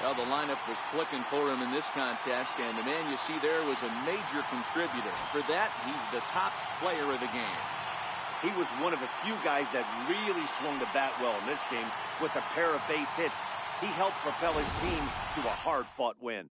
S1: Well, the lineup was clicking for him in this contest, and the man you see there was a major contributor. For that, he's the top player of the game.
S2: He was one of the few guys that really swung the bat well in this game with a pair of base hits. He helped propel his team to a hard-fought win.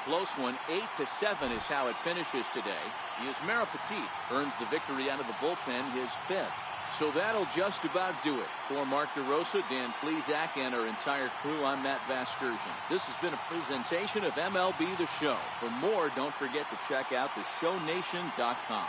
S1: Close one, 8-7 is how it finishes today. Yusmeiro Petit earns the victory out of the bullpen, his 5th. So that'll just about do it. For Mark DeRosa, Dan Plesac, and our entire crew, I'm Matt Vasgersian. This has been a presentation of MLB The Show. For more, don't forget to check out theshownation.com.